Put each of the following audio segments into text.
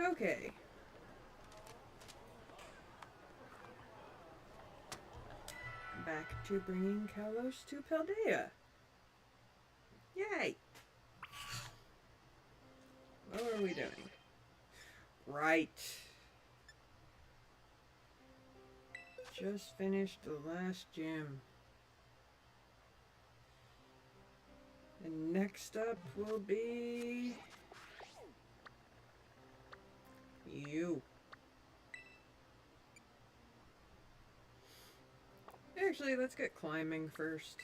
Okay. Back to bringing Kalos to Paldea. Yay! What are we doing? Right. Just finished the last gym. And next up will be... you. Actually, let's get climbing first.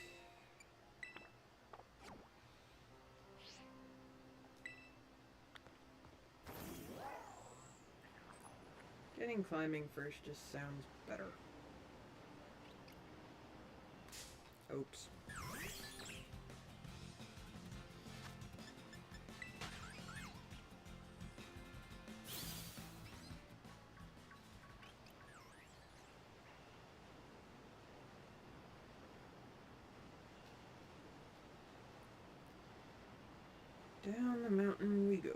Getting climbing first just sounds better. Oops. Down the mountain we go.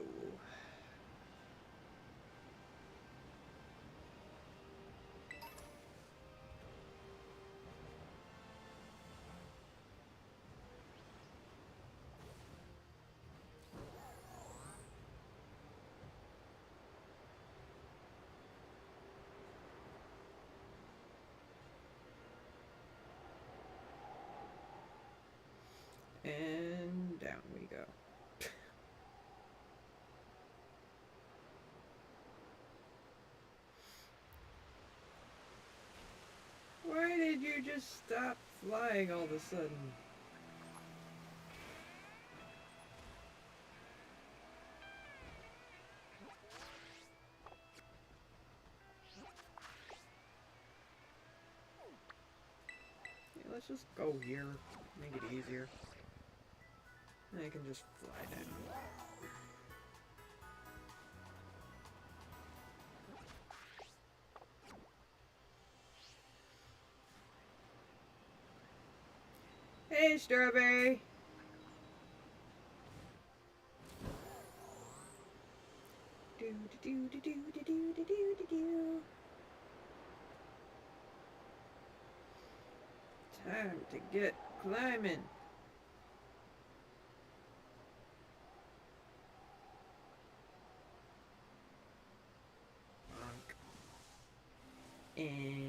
And down we go. Why did you just stop flying all of a sudden? Yeah, let's just go here. Make it easier. And I can just fly down. Hey, Strawberry! Do do do do do do do do do do. Time to get climbing. And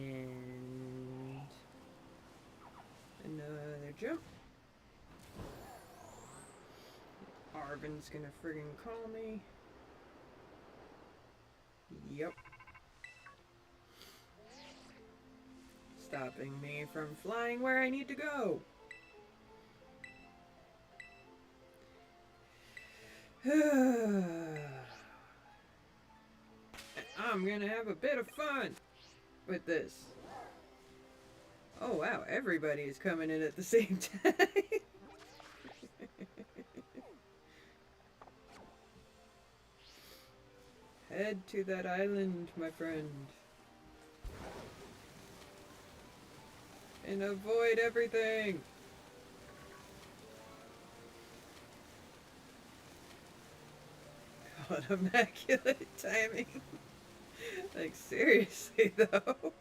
another jump. Arvin's gonna friggin' call me. Yep. Stopping me from flying where I need to go. I'm gonna have a bit of fun with this. Oh wow, everybody is coming in at the same time. Head to that island, my friend. And avoid everything. What immaculate timing. Like, seriously, though.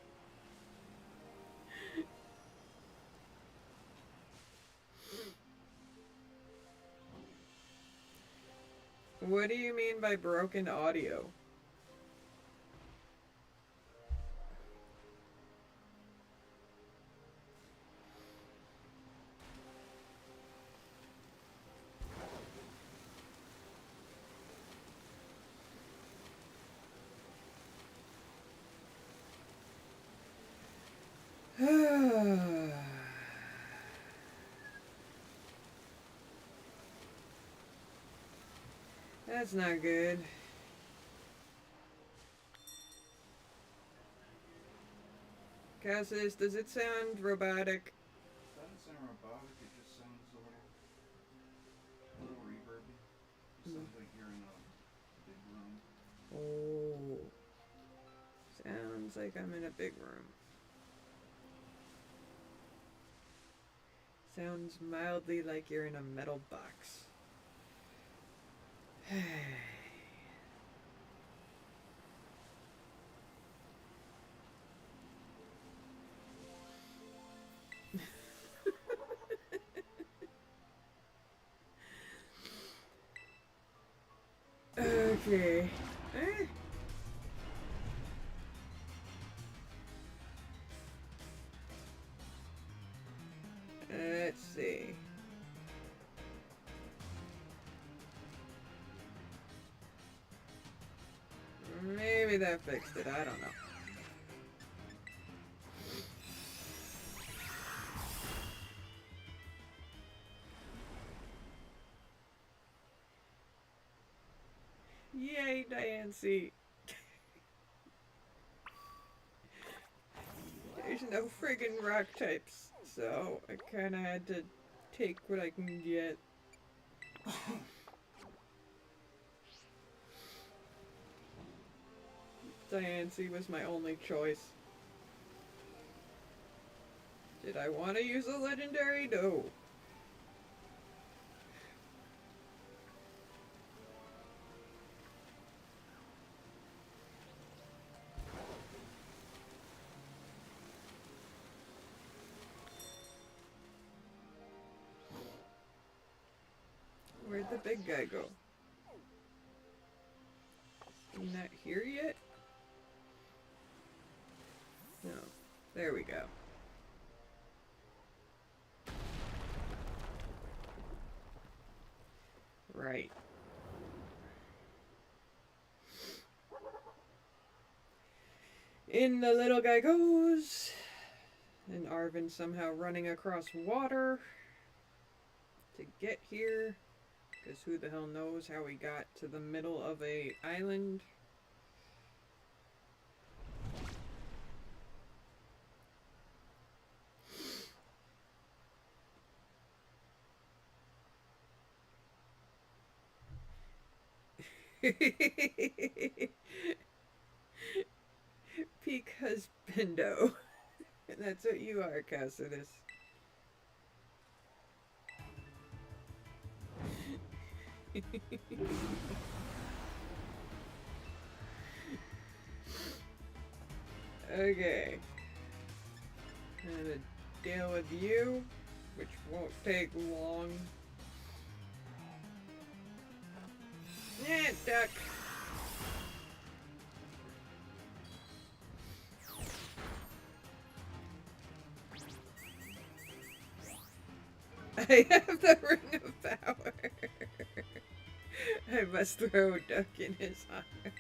What do you mean by broken audio? That's not good. Cassis, does it sound robotic? It doesn't sound robotic, it just sounds a little reverby. It sounds like you're in a big room. Oh. Sounds like I'm in a big room. Sounds mildly like you're in a metal box. Okay. Eh. Let's see. Maybe that fixed it. I don't know. Yay, Diancie. There's no friggin' rock types, so I kinda had to take what I can get. Diancie was my only choice. Did I want to use a legendary? No. Where'd the big guy go? Is he not here yet? No. There we go. Right. In the little guy goes. And Arvin somehow running across water to get here. Because who the hell knows how he got to the middle of a island. Peak husbando. And that's what you are, Cassidus. Okay. I'm gonna deal with you, which won't take long. Yeah, duck. I have the ring of power. I must throw a duck in his honor.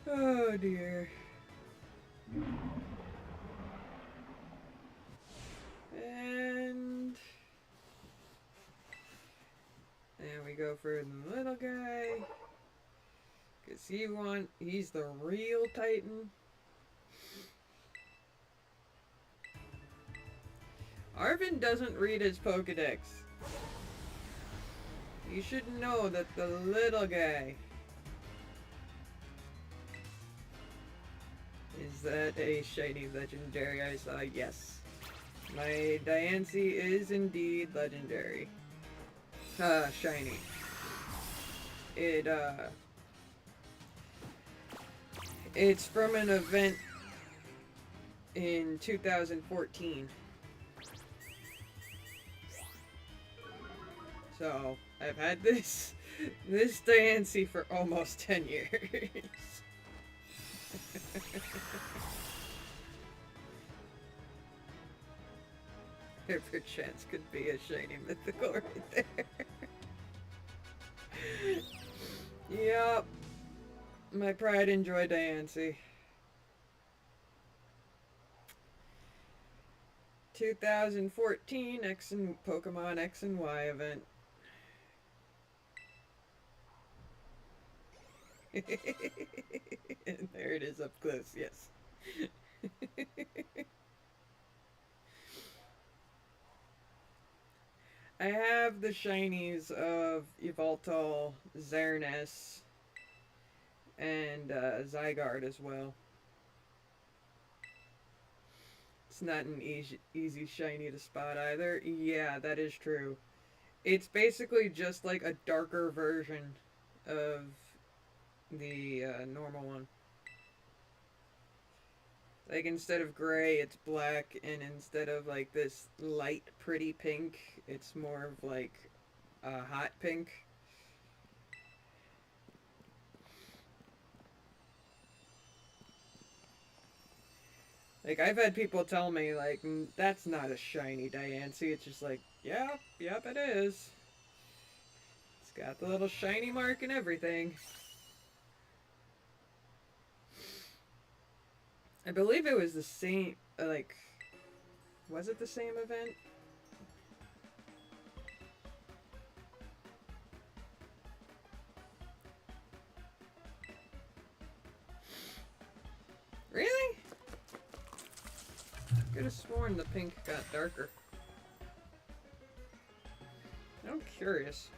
Oh dear. And we go for the little guy. Cause he's the real Titan. Arvin doesn't read his Pokedex. You should know that the little guy is that a shiny legendary I saw? Yes. My Diancie is indeed legendary. Shiny. It's from an event in 2014. So, I've had this Diancie for almost 10 years. There perchance could be a shiny mythical right there. Yup. My pride and joy Diancie. 2014 Pokemon X and Y event. And there it is up close, yes. I have the shinies of Yveltal, Xerneas, and Zygarde as well. It's not an easy shiny to spot either. Yeah, that is true. It's basically just like a darker version of the normal one. Like instead of gray, it's black, and instead of like this light, pretty pink, it's more of like a hot pink. Like I've had people tell me like that's not a shiny Diancie. It's just like yep it is. It's got the little shiny mark and everything. I believe it was the same. Like, was it the same event? Really? Could have sworn the pink got darker. I'm curious.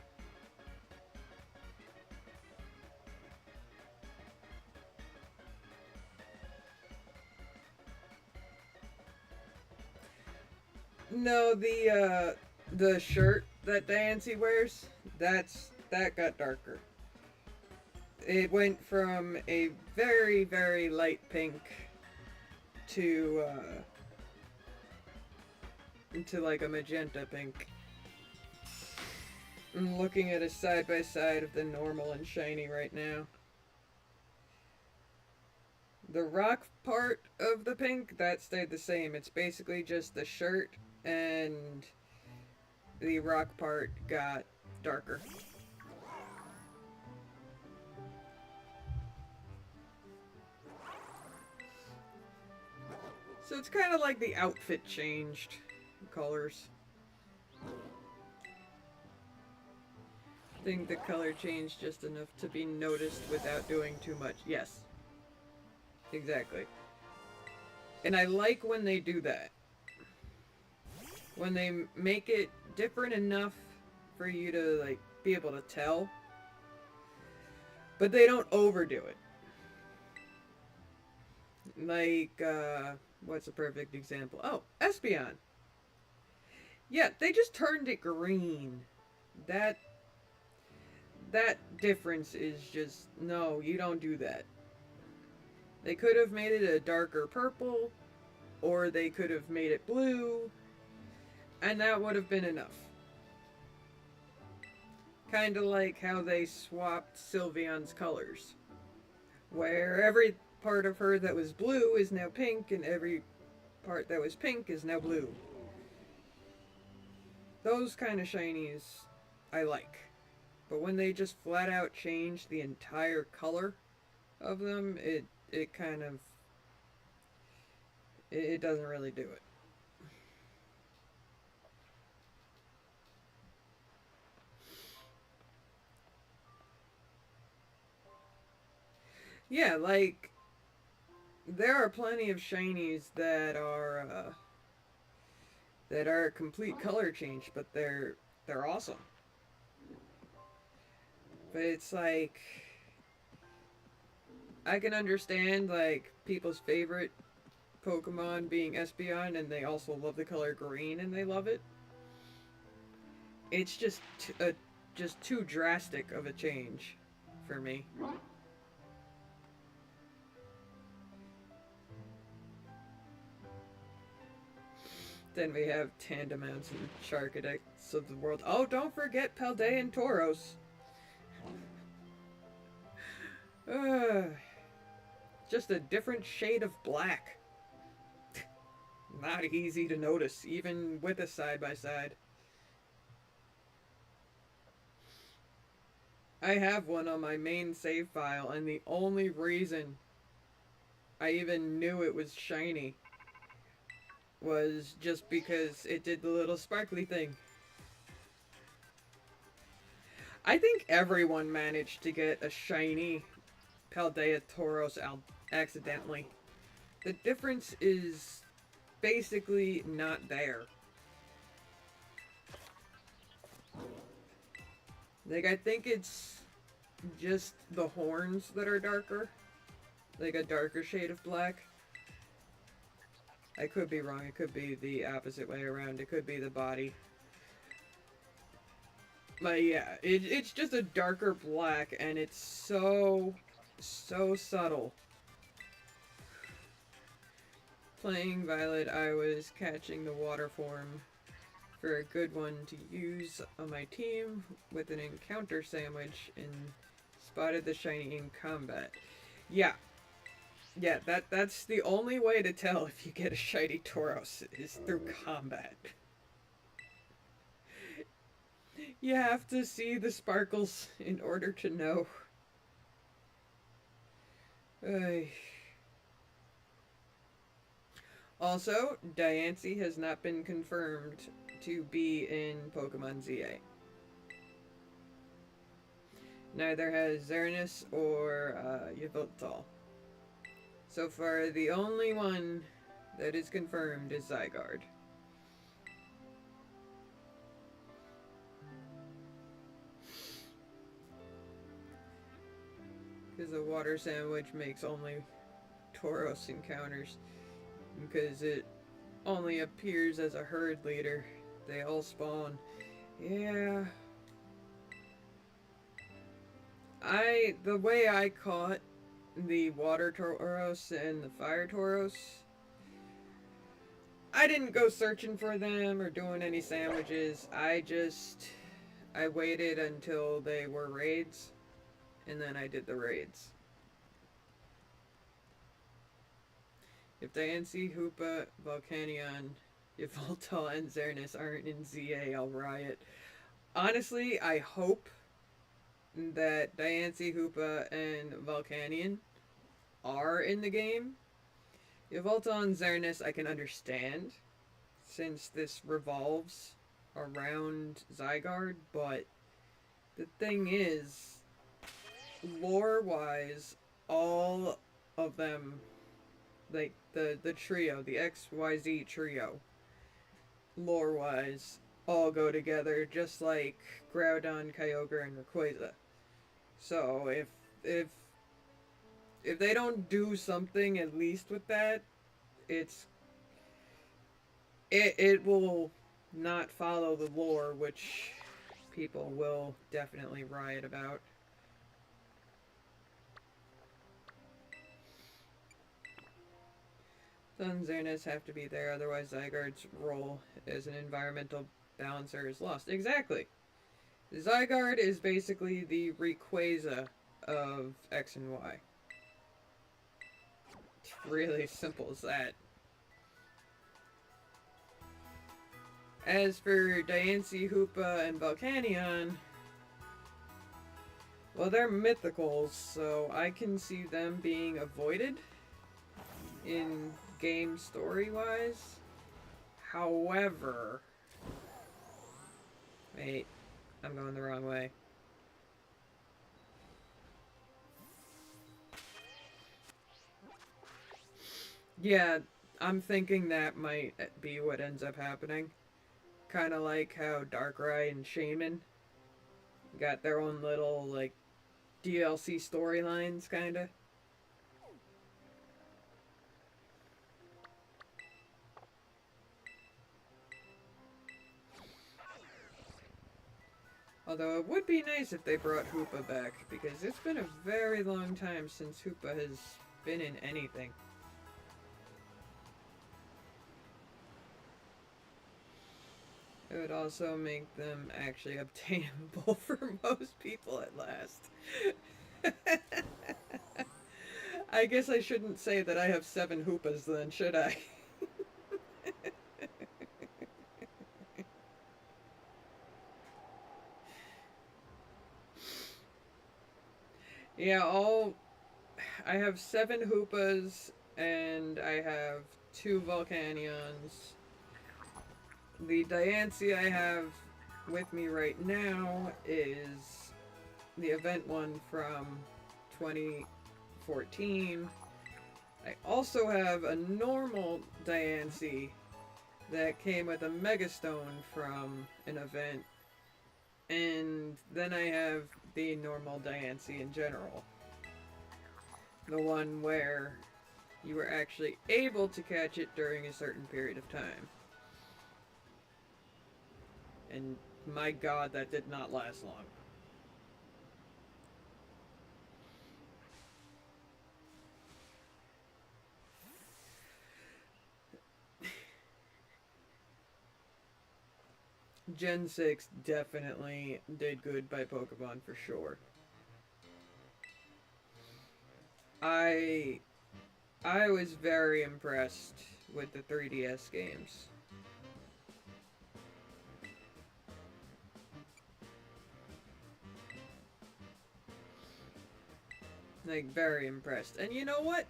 No, the shirt that Diancie wears, that got darker. It went from a very, very light pink to into like a magenta pink. I'm looking at a side by side of the normal and shiny right now. The rock part of the pink, that stayed the same. It's basically just the shirt, and the rock part got darker. So it's kind of like the outfit changed colors. I think the color changed just enough to be noticed without doing too much. Yes. Exactly. And I like when they do that. When they make it different enough for you to like be able to tell, but they don't overdo it. Like what's a perfect example? Oh, Espeon. Yeah, they just turned it green. That that difference is just no, you don't do that. They could have made it a darker purple, or they could have made it blue, and that would have been enough. Kind of like how they swapped Sylveon's colors, where every part of her that was blue is now pink, and every part that was pink is now blue. Those kind of shinies I like. But when they just flat out change the entire color of them, it kind of it doesn't really do it. Yeah, like there are plenty of shinies that are a complete color change, but they're awesome. But it's like I can understand like people's favorite Pokemon being Espeon, and they also love the color green and they love it. It's just too drastic of a change for me. Then we have Tandemounts and Charcadex of the world. Oh, don't forget Paldea and Tauros. Just a different shade of black. Not easy to notice, even with a side by side. I have one on my main save file, and the only reason I even knew it was shiny was just because it did the little sparkly thing. I think everyone managed to get a shiny Paldea Tauros accidentally. The difference is basically not there. Like, I think it's just the horns that are darker. Like a darker shade of black. I could be wrong. It could be the opposite way around. It could be the body. But yeah, it's just a darker black, and it's so subtle. playing Violet, I was catching the water form for a good one to use on my team with an encounter sandwich and spotted the shiny in combat. Yeah. Yeah, that's the only way to tell if you get a shiny Tauros is through combat. You have to see the sparkles in order to know. Ay. Also, Diancie has not been confirmed to be in Pokemon ZA. Neither has Xerneas or Yveltal. So far, the only one that is confirmed is Zygarde. Because the water sandwich makes only Tauros encounters. Because it only appears as a herd leader. They all spawn. Yeah. The way I caught the water Tauros and the fire Tauros, I didn't go searching for them or doing any sandwiches. I waited until they were raids, and then I did the raids. If Diancie, Hoopa, Volcanion, Yveltal, and Xerneas aren't in ZA, I'll riot. Honestly, I hope that Diancie, Hoopa, and Volcanion are in the game. Yveltal and Xerneas I can understand, since this revolves around Zygarde, but the thing is, lore-wise, all of them, like the trio, the XYZ trio, lore-wise, all go together, just like Groudon, Kyogre, and Rayquaza. So if they don't do something at least with that, it will not follow the lore, which people will definitely riot about. Sun Xerneas have to be there, otherwise Zygarde's role as an environmental balancer is lost. Exactly. Zygarde is basically the Rayquaza of X and Y. It's really simple as that. As for Diancie, Hoopa, and Volcanion, well, they're mythicals, so I can see them being avoided in game story-wise. However... Wait, I'm going the wrong way. Yeah, I'm thinking that might be what ends up happening. Kind of like how Darkrai and Shaman got their own little, like, DLC storylines, kinda. Although it would be nice if they brought Hoopa back, because it's been a very long time since Hoopa has been in anything. It would also make them actually obtainable for most people at last. I guess I shouldn't say that I have 7 Hoopas then, should I? Yeah, I have 7 Hoopas and I have 2 Volcanions. The Diancie I have with me right now is the event one from 2014. I also have a normal Diancie that came with a Megastone from an event. And then I have the normal Diancie in general. The one where you were actually able to catch it during a certain period of time. And my god, that did not last long. Gen 6 definitely did good by Pokemon for sure. I I was very impressed with the 3DS games. Like, very impressed. And you know what?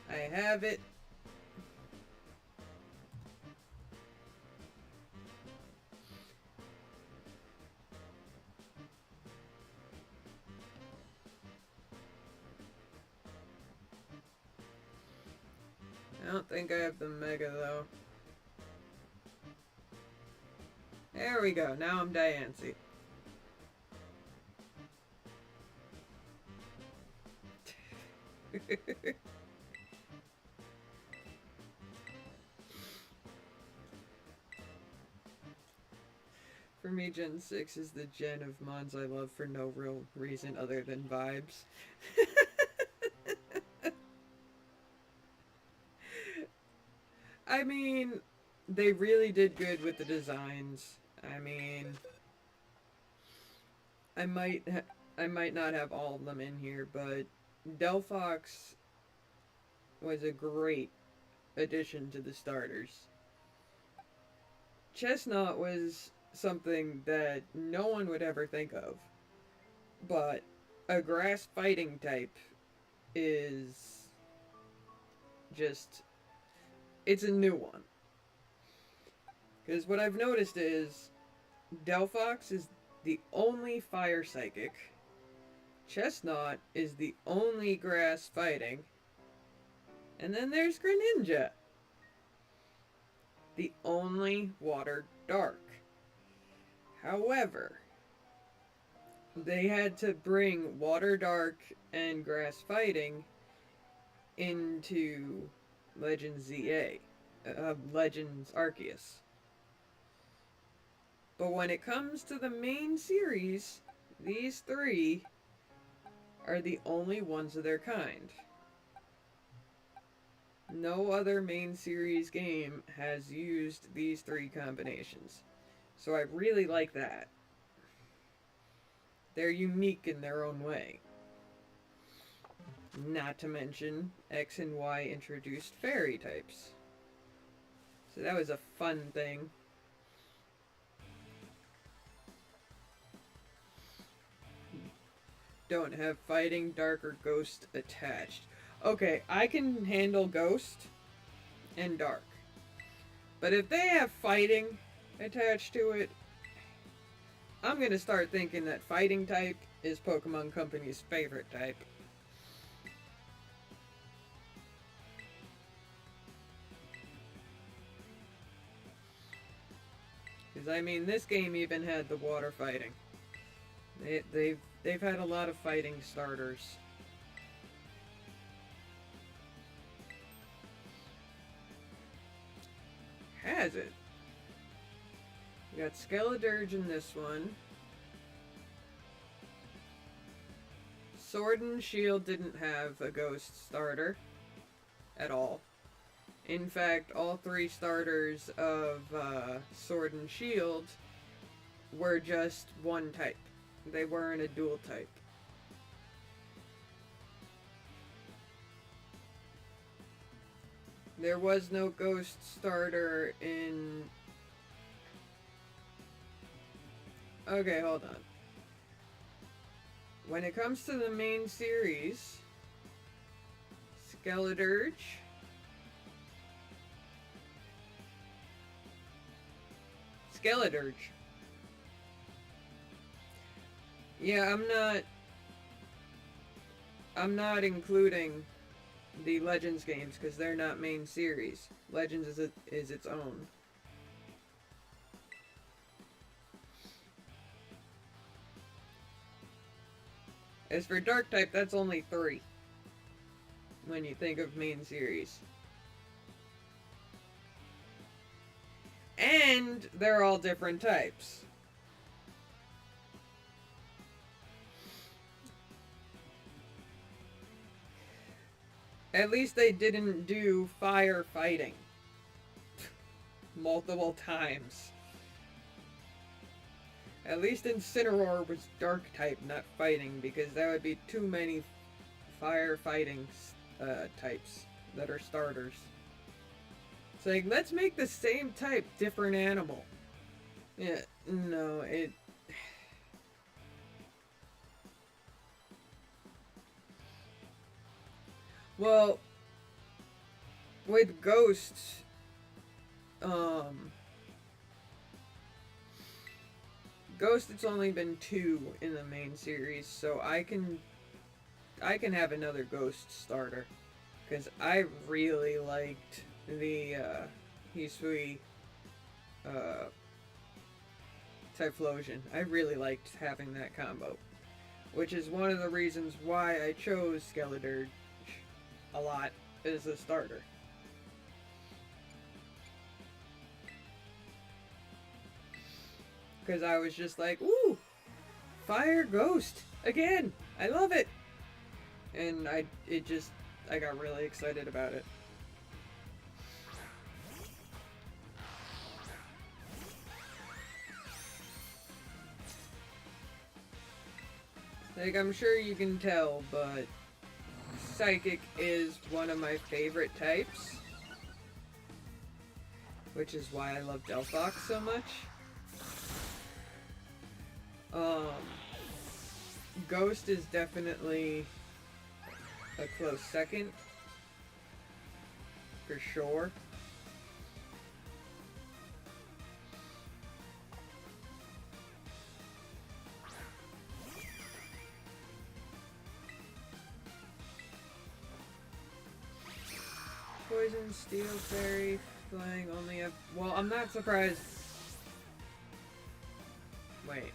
I have it. I don't think I have the Mega, though. There we go. Now I'm Diancie. For me, Gen 6 is the gen of Mons I love for no real reason other than vibes. I mean, they really did good with the designs. I mean, I might I might not have all of them in here, but Delphox was a great addition to the starters. Chestnut was something that no one would ever think of, but a grass fighting type is just, it's a new one. Because what I've noticed is Delphox is the only fire psychic, Chestnut is the only grass fighting, and then there's Greninja, the only water dark. However, they had to bring water dark and grass fighting into Legends ZA, Legends Arceus. But when it comes to the main series, these three are the only ones of their kind. No other main series game has used these three combinations. So I really like that. They're unique in their own way. Not to mention, X and Y introduced fairy types. So that was a fun thing. Don't have fighting, dark, or ghost attached. Okay, I can handle ghost and dark. But if they have fighting attached to it, I'm gonna start thinking that fighting type is Pokemon Company's favorite type. Because I mean, this game even had the water fighting. They've had a lot of fighting starters. Has it? We got Skeledirge in this one. Sword and Shield didn't have a ghost starter at all. In fact, all three starters of Sword and Shield were just one type. They weren't a dual type. There was no ghost starter in... Okay, hold on. When it comes to the main series, Skeledirge, Yeah, I'm not including the Legends games because they're not main series. Legends is its own. As for Dark type, that's only 3 when you think of main series. And they're all different types. At least they didn't do fire fighting multiple times. At least Incineroar was dark type, not fighting, because that would be too many fire fighting types that are starters. It's like, let's make the same type different animal. Yeah, no, it... Well, with Ghosts, Ghost, it's only been 2 in the main series, so I can have another Ghost starter. Because I really liked the Hisui Typhlosion. I really liked having that combo. Which is one of the reasons why I chose Skeledirge a lot as a starter. Because I was just like, ooh, Fire Ghost again. I love it. And I got really excited about it. Like, I'm sure you can tell, but Psychic is one of my favorite types. Which is why I love Delphox so much. Ghost is definitely a close second. For sure. Poison, Steel, Fairy, Flying, only have... Well, I'm not surprised... Wait.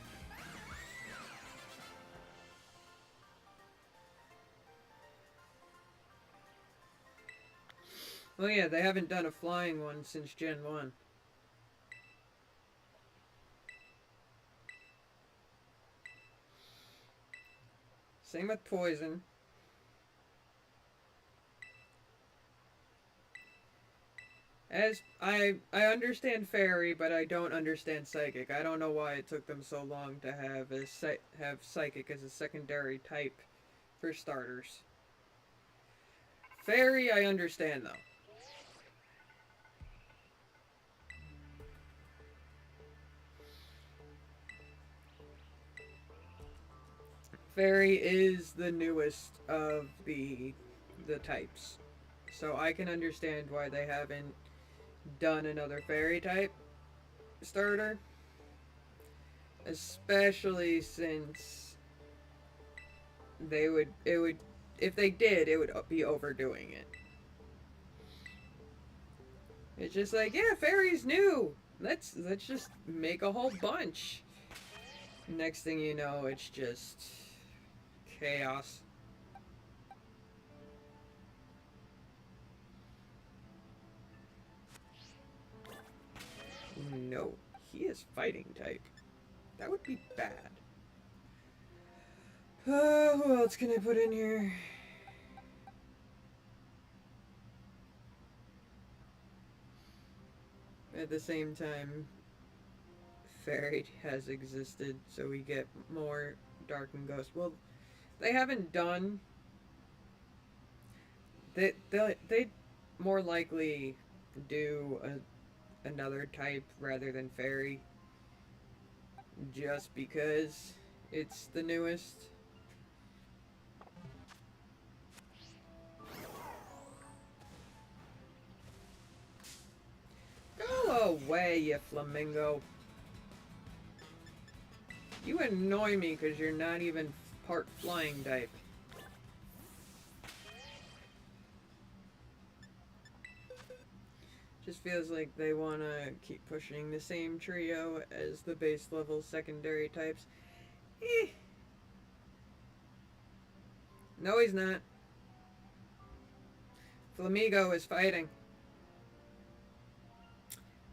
Well, yeah, they haven't done a flying one since Gen 1. Same with Poison. As I understand Fairy, but I don't understand Psychic. I don't know why it took them so long to have Psychic as a secondary type for starters. Fairy, I understand though. Fairy is the newest of the types. So I can understand why they haven't done another Fairy type starter. Especially since if they did, it would be overdoing it. It's just like, yeah, Fairy's new. Let's just make a whole bunch. Next thing you know, it's just chaos. No, he is fighting type. That would be bad. Who else can I put in here? At the same time, Fairy has existed, so we get more Dark and Ghost. Well, they haven't done... They more likely do another type rather than Fairy. Just because it's the newest. Go away, you flamingo. You annoy me because you're not even part flying type. Just feels like they want to keep pushing the same trio as the base level secondary types. Eh. No, he's not. Flamigo is fighting.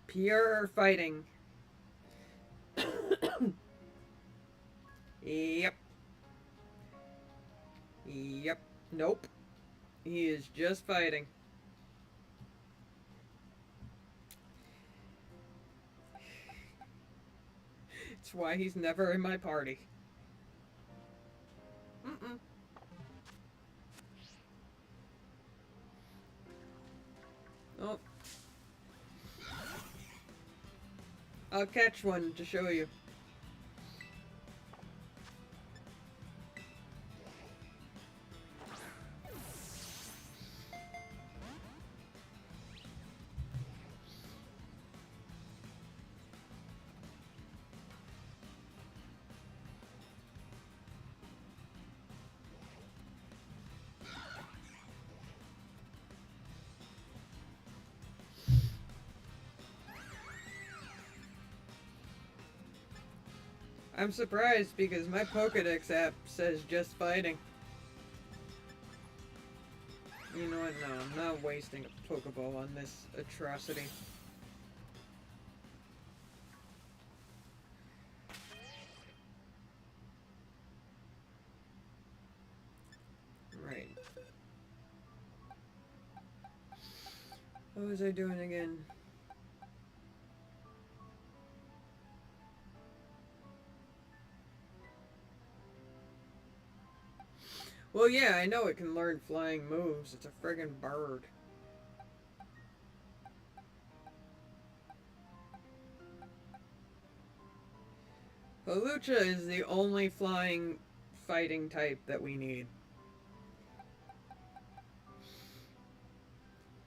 Pure fighting. Yep. Yep. Nope. He is just fighting. It's why he's never in my party. Mm-mm. Oh. I'll catch one to show you. I'm surprised because my Pokedex app says just fighting. You know what? No, I'm not wasting a Pokeball on this atrocity. Right. What was I doing again? Well, yeah, I know it can learn flying moves. It's a friggin' bird. Hawlucha is the only flying fighting type that we need.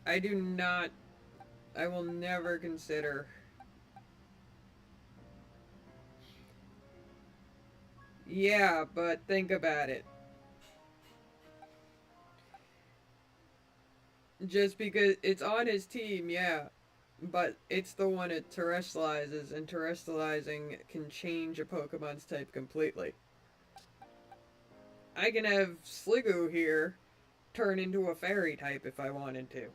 I do not... I will never consider... Yeah, but think about it. Just because it's on his team, yeah. But it's the one it terrestrializes, and terrestrializing can change a Pokemon's type completely. I can have Sliggoo here turn into a fairy type if I wanted to.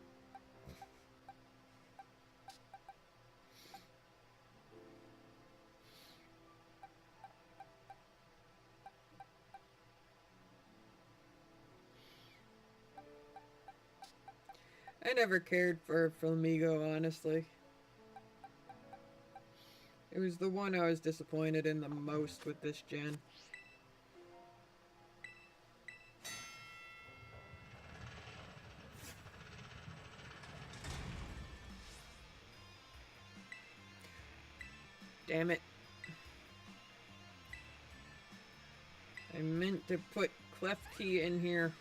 I never cared for Flamigo, honestly. It was the one I was disappointed in the most with this gen. Damn it. I meant to put Klefki in here.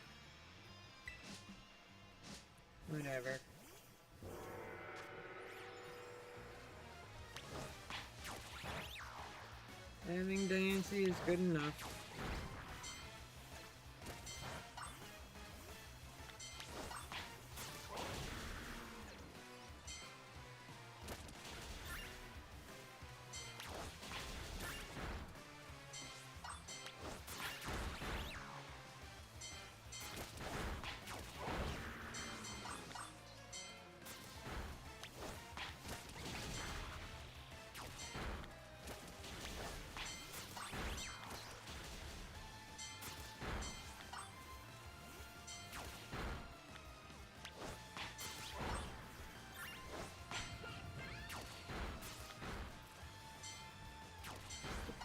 Whatever. Having Diancie is good enough.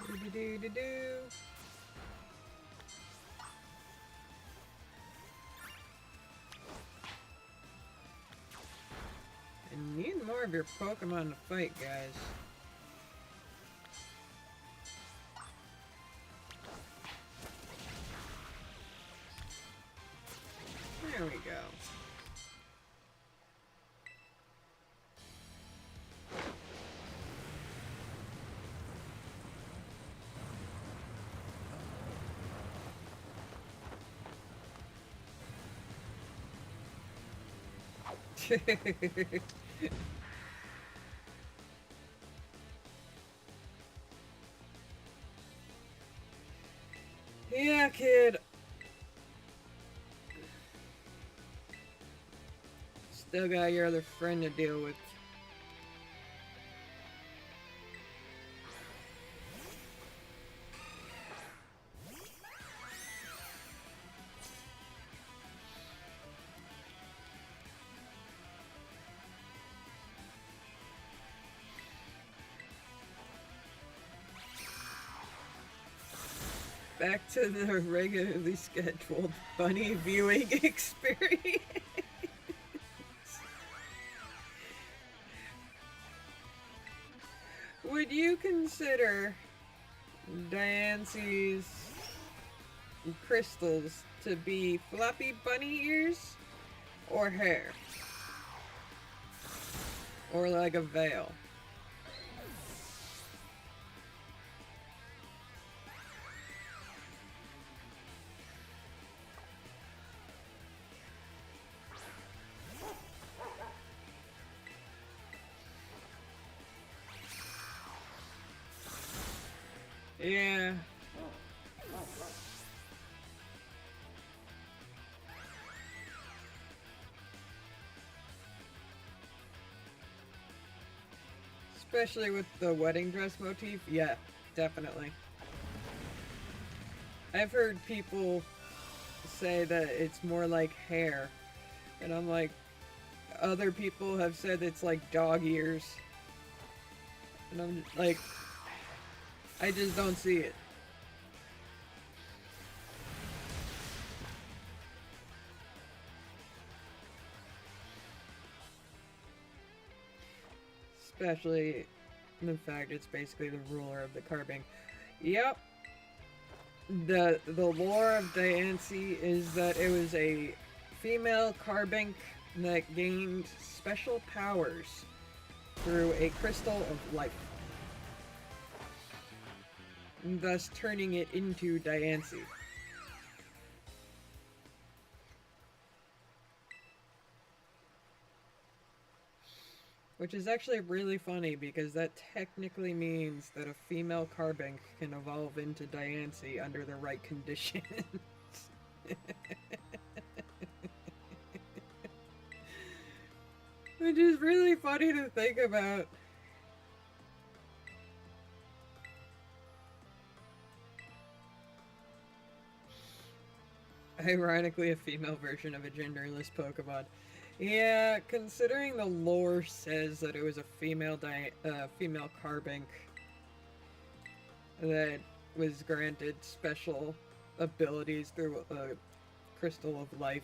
Do-do-do-do-do. I need more of your Pokemon to fight, guys. There we go. Yeah, kid. Still got your other friend to deal with. back to the regularly scheduled bunny viewing experience. Would you consider Diance's crystals to be floppy bunny ears or hair? Or like a veil? Yeah. Especially with the wedding dress motif. Yeah, definitely. I've heard people say that it's more like hair. And I'm like, other people have said it's like dog ears. And I'm like, I just don't see it. Especially the fact it's basically the ruler of the carbing. Yep. The lore of Diancie is that it was a female carbink that gained special powers through a crystal of life, thus turning it into Diancie. Which is actually really funny because that technically means that a female carbink can evolve into Diancie under the right conditions. Which is really funny to think about. Ironically, a female version of a genderless Pokemon. Yeah, considering the lore says that it was a female carbink that was granted special abilities through a crystal of life.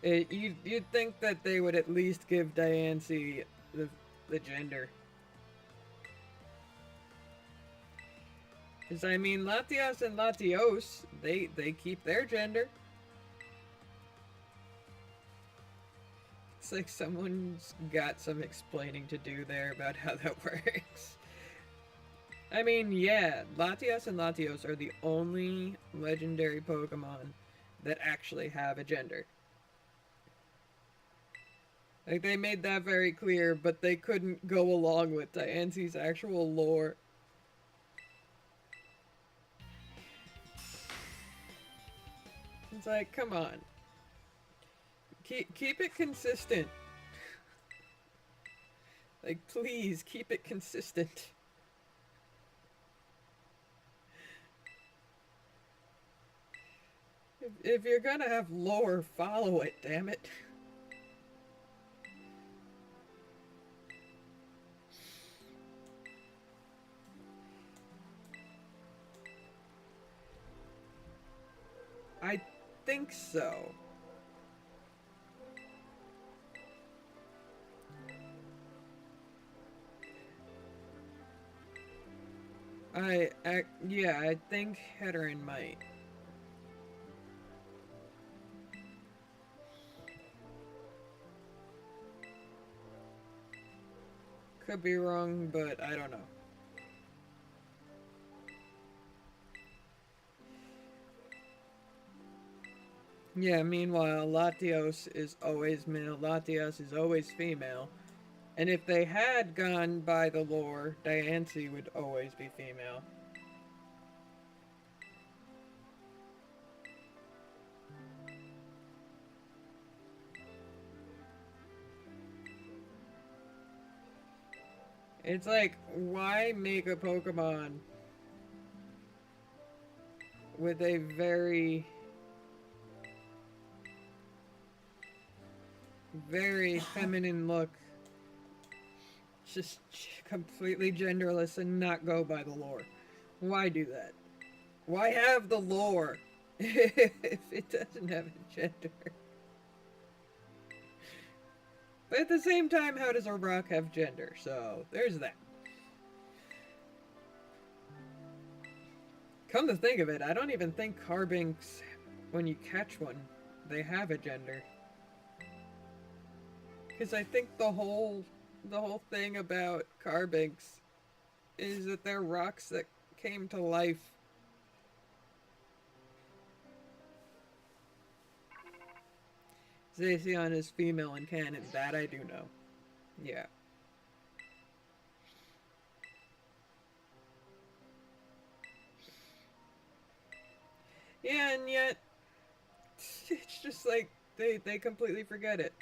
You'd think that they would at least give Diancie the gender. Because, I mean, Latias and Latios, they keep their gender. It's like someone's got some explaining to do there about how that works. I mean, yeah, Latias and Latios are the only legendary Pokemon that actually have a gender. Like, they made that very clear, but they couldn't go along with Diancie's actual lore. It's like, come on. Keep it consistent. Like, please, keep it consistent. If you're gonna have lore, follow it, damn it. I think so. Yeah, I think Heterin might. Could be wrong, but I don't know. Yeah, meanwhile, Latios is always male, Latias is always female. And if they had gone by the lore, Diancie would always be female. It's like, why make a Pokemon with a very, very feminine look, just completely genderless and not go by the lore? Why do that? Why have the lore if it doesn't have a gender? But at the same time, how does a rock have gender? So there's that. Come to think of it, I don't even think carbinks, when you catch one, they have a gender. Because I think the whole thing about carbinks is that they're rocks that came to life. Zacian is female in canon, that I do know. Yeah. Yeah, and yet, it's just like, they completely forget it.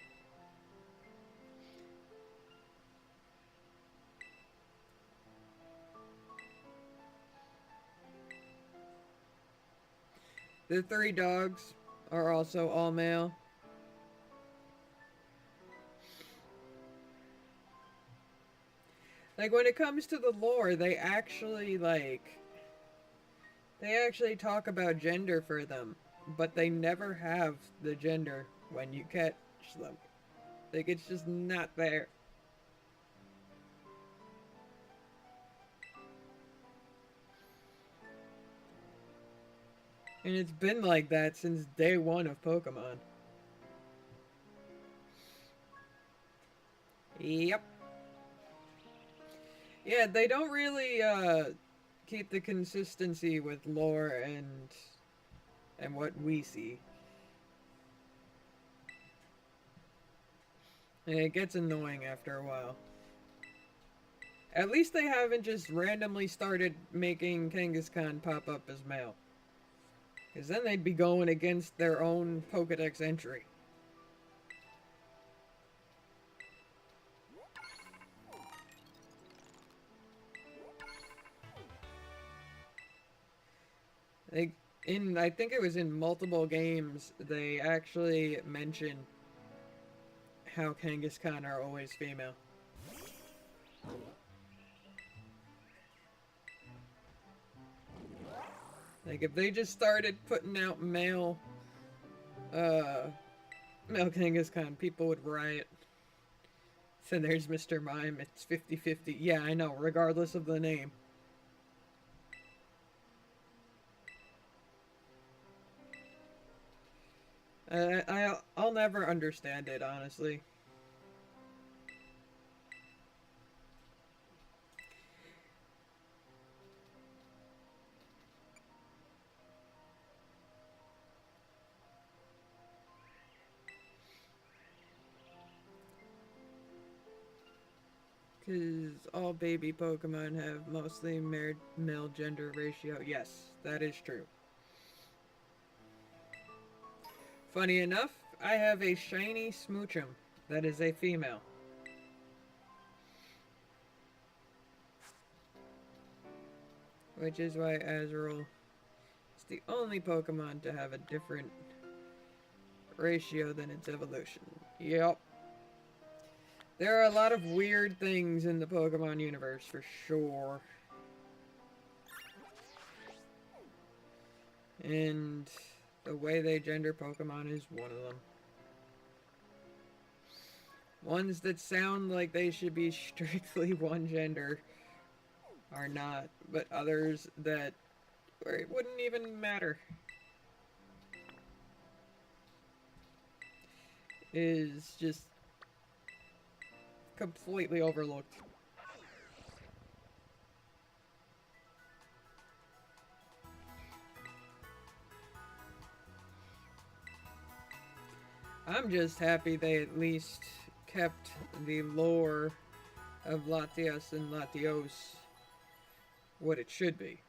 The three dogs are also all male. Like, when it comes to the lore, they actually talk about gender for them, but they never have the gender when you catch them. Like, it's just not there. And it's been like that since day one of Pokemon. Yep. Yeah, they don't really keep the consistency with lore and what we see. And it gets annoying after a while. At least they haven't just randomly started making Kangaskhan pop up as male. Because then they'd be going against their own Pokedex entry. They, I think it was in multiple games, they actually mention how Kangaskhan are always female. Like, if they just started putting out uh, male Kangaskhan, people would riot. So there's Mr. Mime, it's 50-50. Yeah, I know, regardless of the name. I'll never understand it, honestly. Because all baby Pokemon have mostly male gender ratio. Yes, that is true. Funny enough, I have a shiny Smoochum that is a female. Which is why Azrael is the only Pokemon to have a different ratio than its evolution. Yep. There are a lot of weird things in the Pokemon universe, for sure. And the way they gender Pokemon is one of them. Ones that sound like they should be strictly one gender are not, but others that where it wouldn't even matter is just completely overlooked. I'm just happy they at least kept the lore of Latias and Latios what it should be.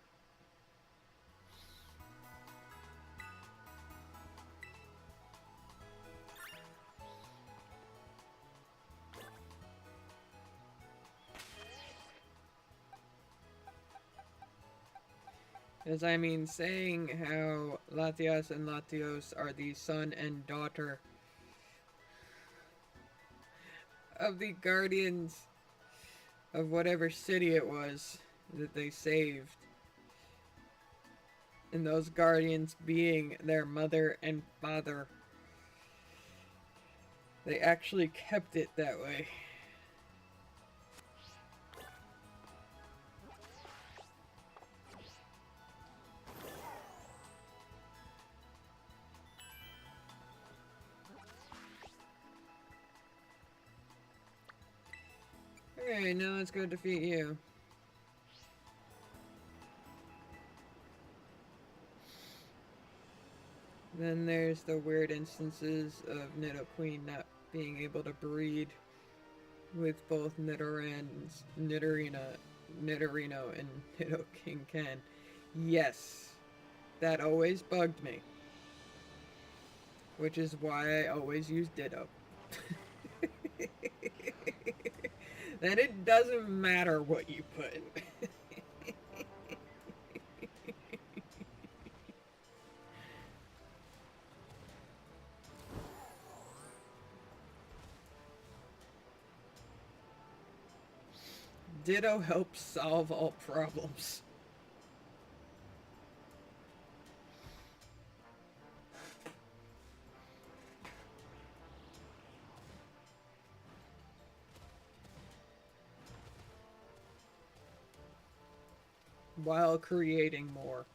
As I mean, saying how Latias and Latios are the son and daughter of the guardians of whatever city it was that they saved. and those guardians being their mother and father. They actually kept it that way. Okay, now let's go defeat you. Then there's the weird instances of Nidoqueen not being able to breed with both Nidorino, and Nidoking Ken. Yes, that always bugged me. Which is why I always use Ditto. Then it doesn't matter what you put. Ditto helps solve all problems. While creating more.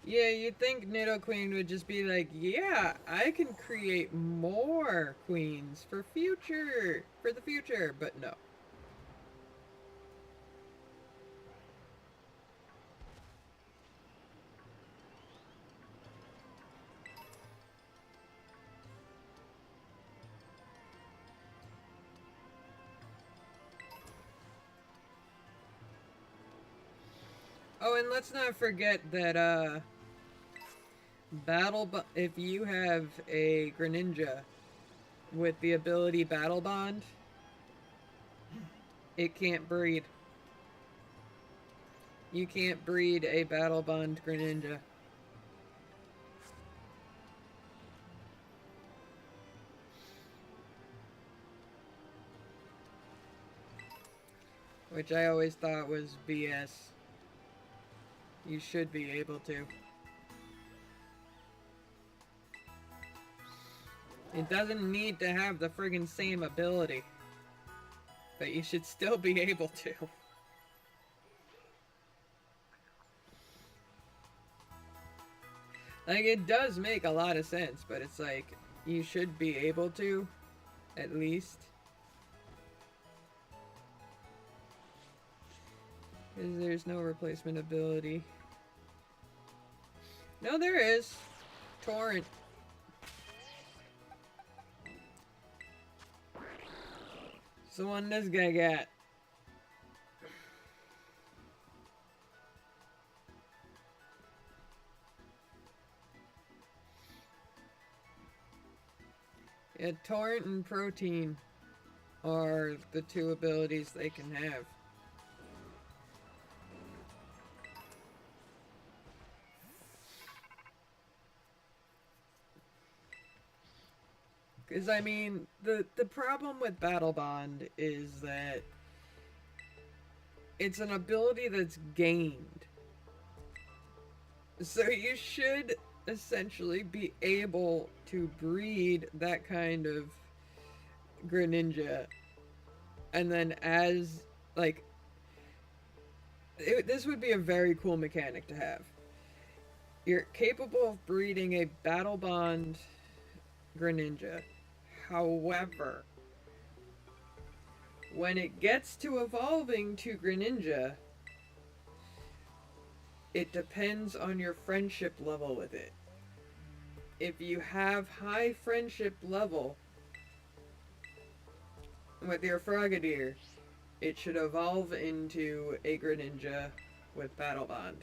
Yeah, you'd think Nidoqueen would just be like, yeah, I can create more queens for the future, but no. Oh, and let's not forget that, if you have a Greninja with the ability Battle Bond, it can't breed. You can't breed a Battle Bond Greninja. Which I always thought was BS. You should be able to. It doesn't need to have the friggin' same ability. But you should still be able to. Like, it does make a lot of sense, but it's like, you should be able to, at least. Because there's no replacement ability. No, there is. Torrent. It's the one this guy got. Yeah, Torrent and Protein are the two abilities they can have. Because, I mean, the problem with Battle Bond is that it's an ability that's gained. So you should essentially be able to breed that kind of Greninja. And then as, like, this would be a very cool mechanic to have. You're capable of breeding a Battle Bond Greninja. However, when it gets to evolving to Greninja, it depends on your friendship level with it. If you have high friendship level with your Frogadier, it should evolve into a Greninja with Battle Bond.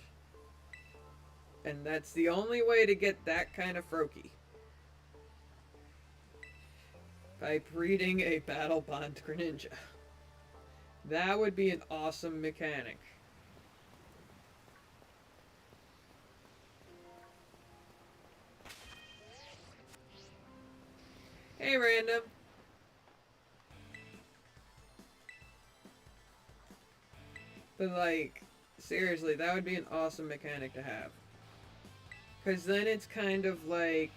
And that's the only way to get that kind of Froakie. By breeding a Battle Bond Greninja. That would be an awesome mechanic. Hey, random. But, like, seriously, that would be an awesome mechanic to have. Because then it's kind of like...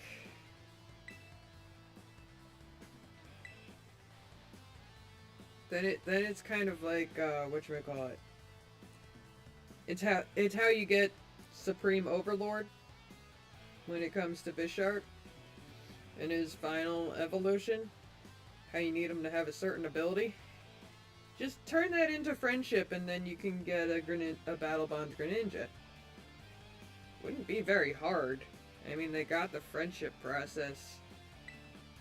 Then it's kind of like, whatchamacallit? It's how you get Supreme Overlord when it comes to Bisharp in his final evolution. How you need him to have a certain ability. Just turn that into friendship and then you can get a Battle Bond Greninja. Wouldn't be very hard. I mean, they got the friendship process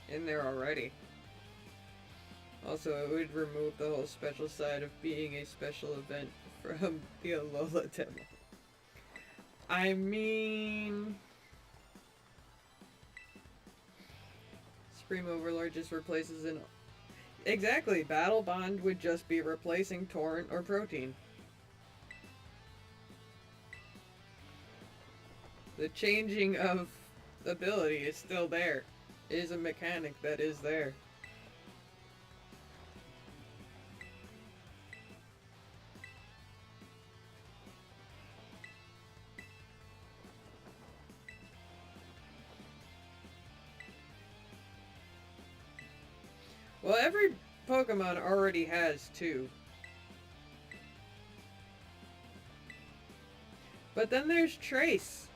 in there already. Also, it would remove the whole special side of being a special event from the Alola demo. I mean... Supreme Overlord just replaces an... Exactly, Battle Bond would just be replacing Torrent or Protein. The changing of ability is still there. It is a mechanic that is there. Well, every Pokemon already has two. But then there's Trace,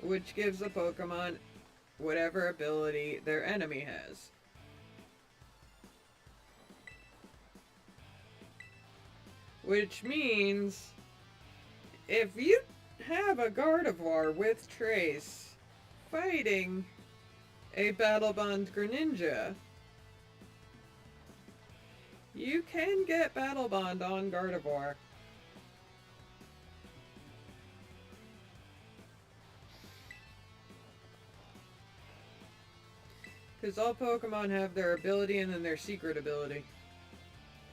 which gives a Pokemon whatever ability their enemy has. Which means, if you have a Gardevoir with Trace fighting a Battle Bond Greninja, you can get Battle Bond on Gardevoir. Because all Pokemon have their ability and then their secret ability.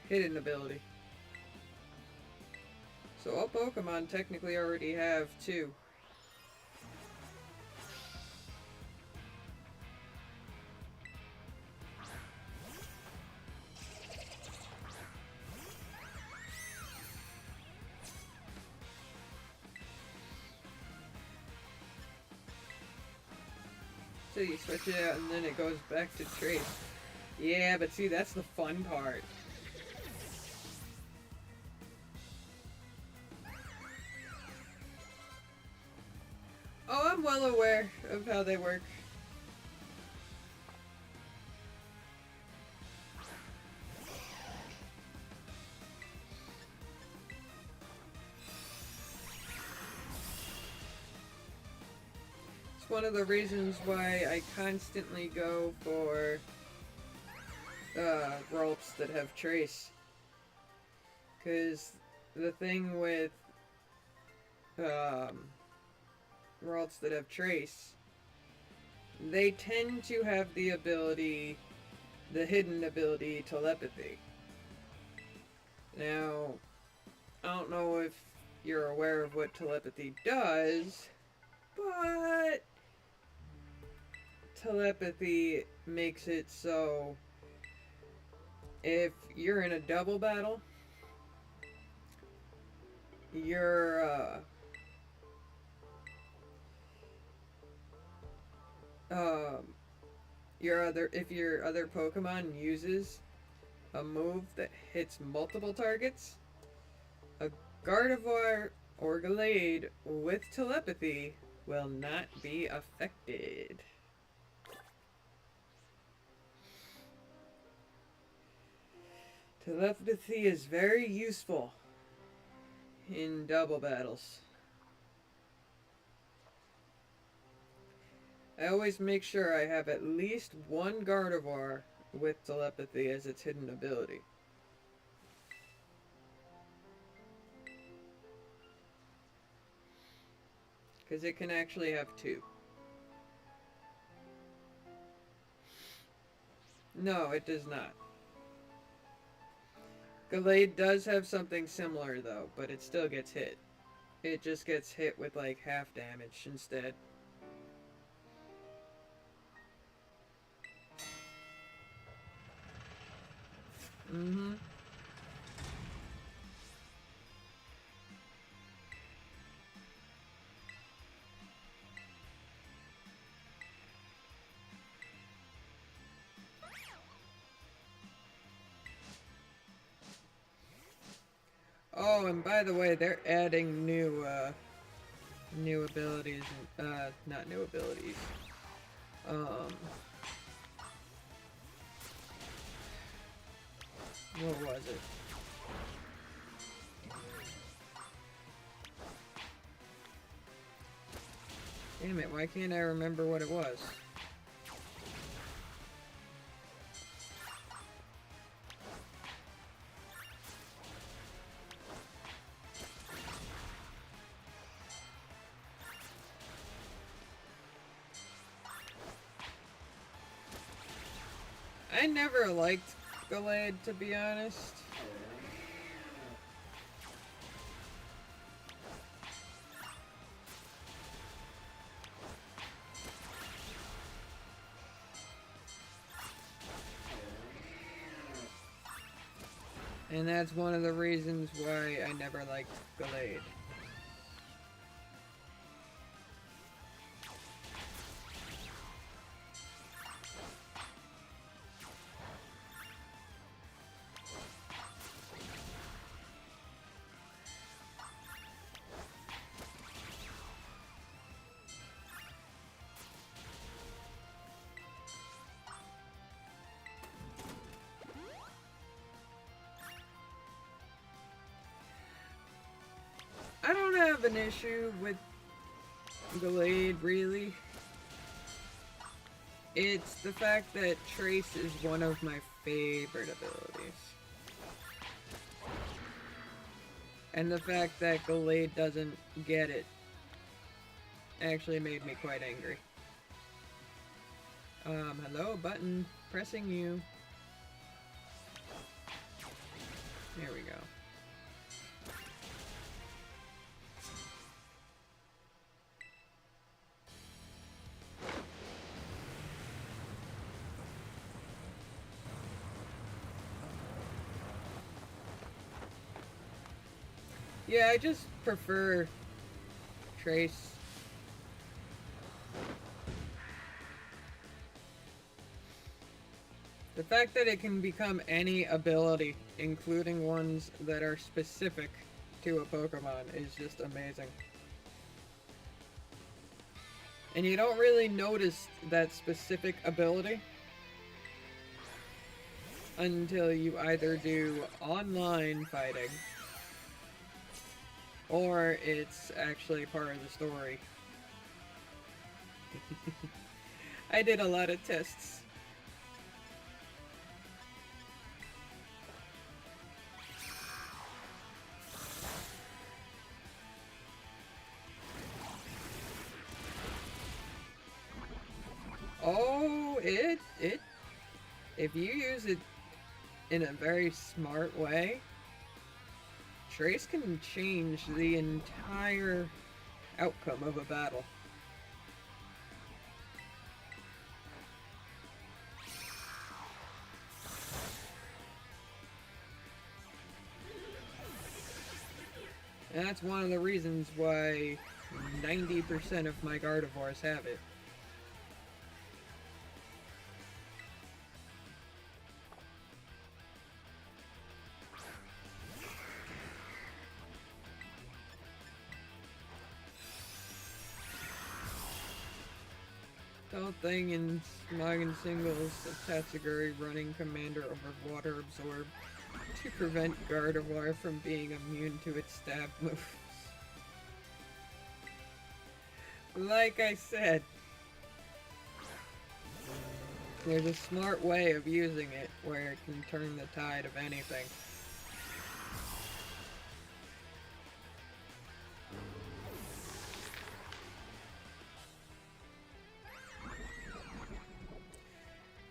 Hidden ability. So all Pokemon technically already have two. So you switch it out and then it goes back to Trace. Yeah, but see, that's the fun part. Oh, I'm well aware of how they work. It's one of the reasons why I constantly go for Ralts that have Trace. Because the thing with Ralts that have Trace, they tend to have the ability, the hidden ability, Telepathy. Now, I don't know if you're aware of what Telepathy does, but Telepathy makes it so if you're in a double battle, your if your other Pokemon uses a move that hits multiple targets, a Gardevoir or Gallade with Telepathy will not be affected. Telepathy is very useful in double battles. I always make sure I have at least one Gardevoir with Telepathy as its hidden ability. Because it can actually have two. No, it does not. Gallade does have something similar though, but it still gets hit. It just gets hit with like half damage instead. Mm-hmm. Oh, and by the way, they're adding new abilities and not new abilities. Um, what was it? Damn it! Why can't I remember what it was? I never liked Gallade, to be honest. And that's one of the reasons why I never liked Gallade. I don't have an issue with Gallade, really. It's the fact that Trace is one of my favorite abilities. And the fact that Gallade doesn't get it actually made me quite angry. Hello, button. Pressing you. There we go. Yeah, I just prefer Trace. The fact that it can become any ability, including ones that are specific to a Pokemon, is just amazing. And you don't really notice that specific ability until you either do online fighting or it's actually part of the story. I did a lot of tests. Oh, if you use it in a very smart way, Trace can change the entire outcome of a battle. And that's one of the reasons why 90% of my Gardevoirs have it. The whole thing in Smog and Singles of Tatsuguri running Commander over Water Absorb to prevent Gardevoir from being immune to its stab moves. Like I said, there's a smart way of using it where it can turn the tide of anything.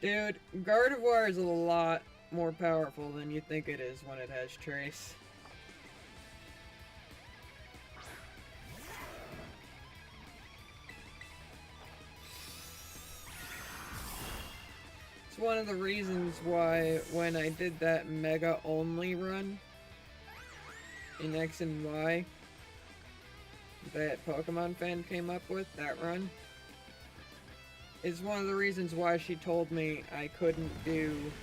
Dude, Gardevoir is a lot more powerful than you think it is when it has Trace. It's one of the reasons why when I did that Mega only run in X and Y that Pokemon fan came up with, that run, is one of the reasons why she told me I couldn't use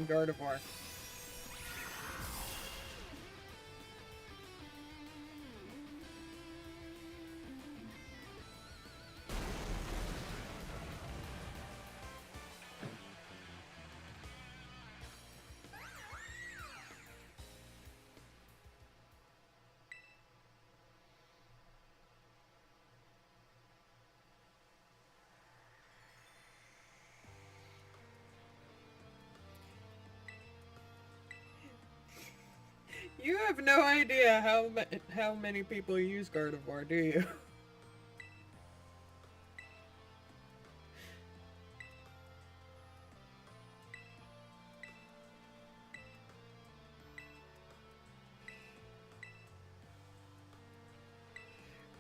Gardevoir. You have no idea how many people use Gardevoir, do you?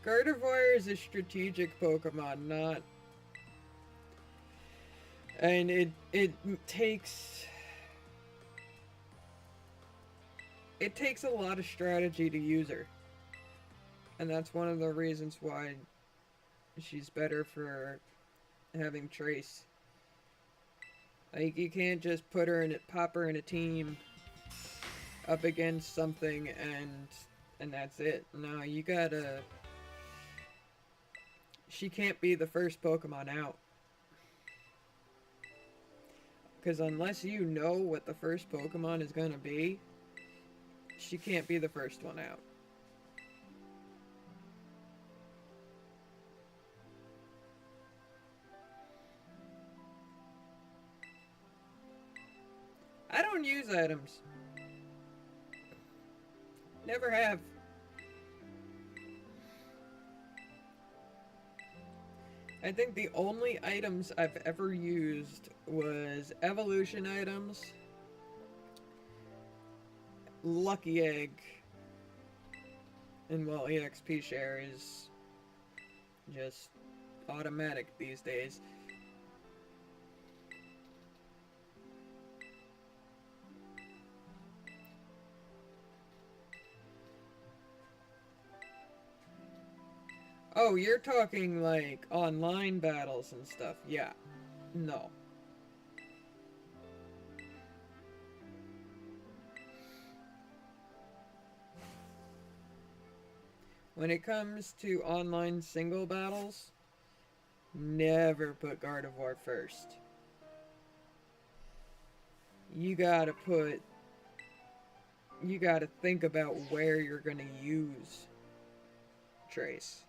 Gardevoir is a strategic Pokemon, not... And it takes... It takes a lot of strategy to use her. And that's one of the reasons why she's better for having Trace. Like, you can't just put her in pop her in a team up against something and that's it. No, you gotta... She can't be the first Pokemon out. Because unless you know what the first Pokemon is gonna be, she can't be the first one out. I don't use items. Never have. I think the only items I've ever used was evolution items, Lucky Egg, and well, EXP share is just automatic these days. Oh, you're talking like online battles and stuff. Yeah. No. When it comes to online single battles, never put Gardevoir first. You gotta think about where you're gonna use Trace.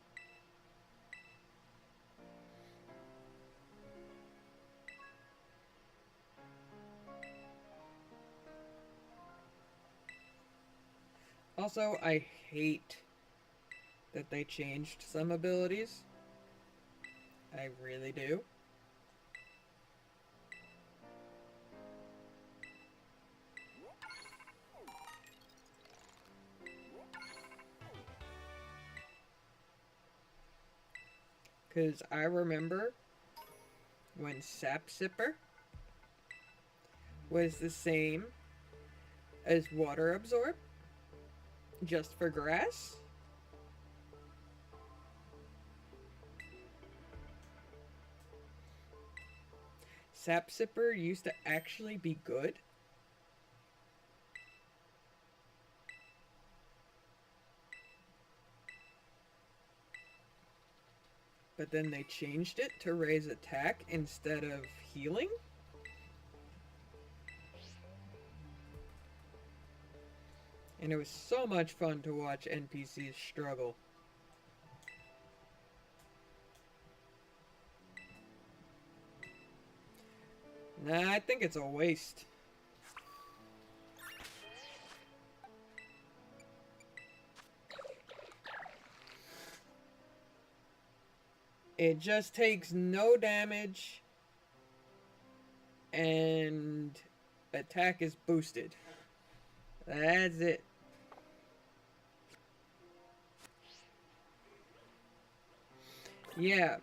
Also, I hate that they changed some abilities. I really do. Because I remember when Sap Sipper was the same as Water Absorb, just for grass. Sap Sipper used to actually be good. But then they changed it to raise attack instead of healing. And it was so much fun to watch NPCs struggle. Nah, I think it's a waste. It just takes no damage and attack is boosted. That's it. Yeah,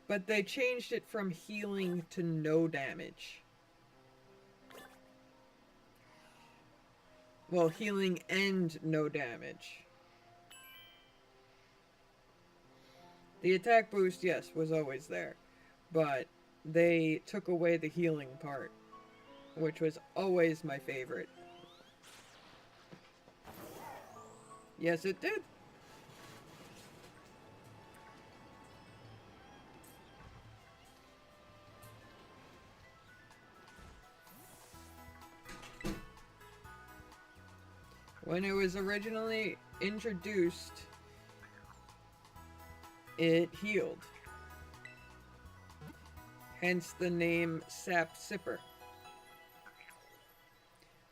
But they changed it from healing to no damage. Well, healing and no damage. The attack boost, yes, was always there. But they took away the healing part, which was always my favorite. Yes, it did. When it was originally introduced, it healed. Hence the name Sap Sipper.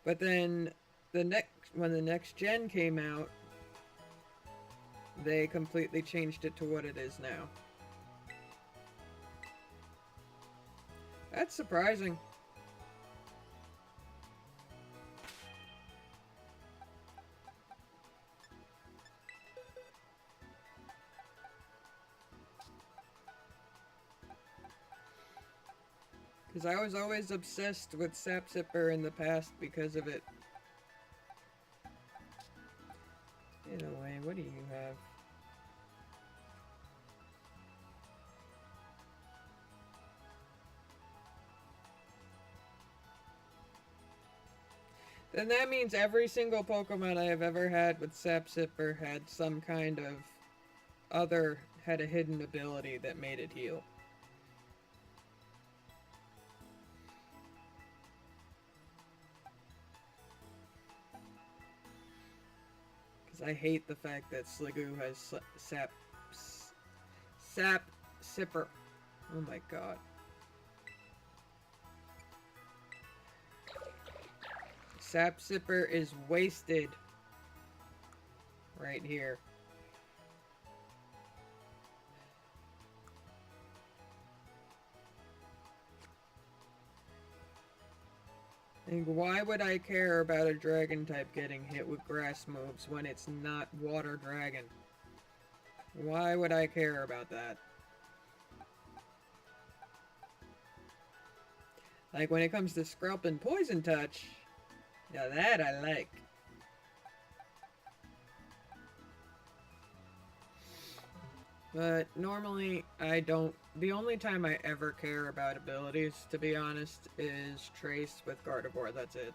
But then when the next gen came out, they completely changed it to what it is now. That's surprising. Because I was always obsessed with Sap Sipper in the past because of it. In a way, what do you have? Then that means every single Pokemon I have ever had with Sap Sipper had some kind of had a hidden ability that made it heal. Because I hate the fact that Sliggoo has Sap Sipper. Oh my god. Sap Sipper is wasted. Right here. And why would I care about a dragon type getting hit with grass moves when it's not water dragon? Why would I care about that? Like when it comes to Skrelp and Poison Touch, now that I like. But normally I don't. The only time I ever care about abilities, to be honest, is Trace with Gardevoir. That's it.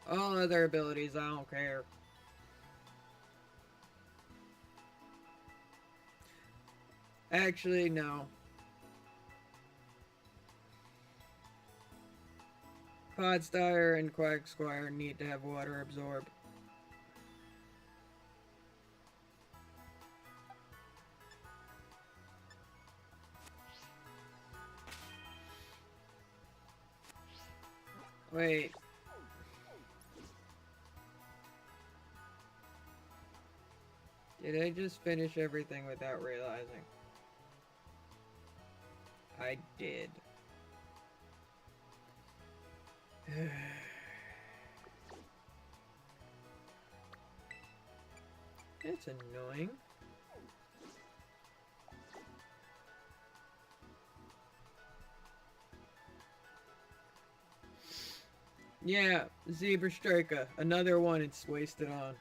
All other abilities, I don't care. Actually, no. Podstyre and Quagsquire need to have Water Absorb. Wait. Did I just finish everything without realizing? I did. It's annoying. Yeah, Zebra Striker. Another one it's wasted on.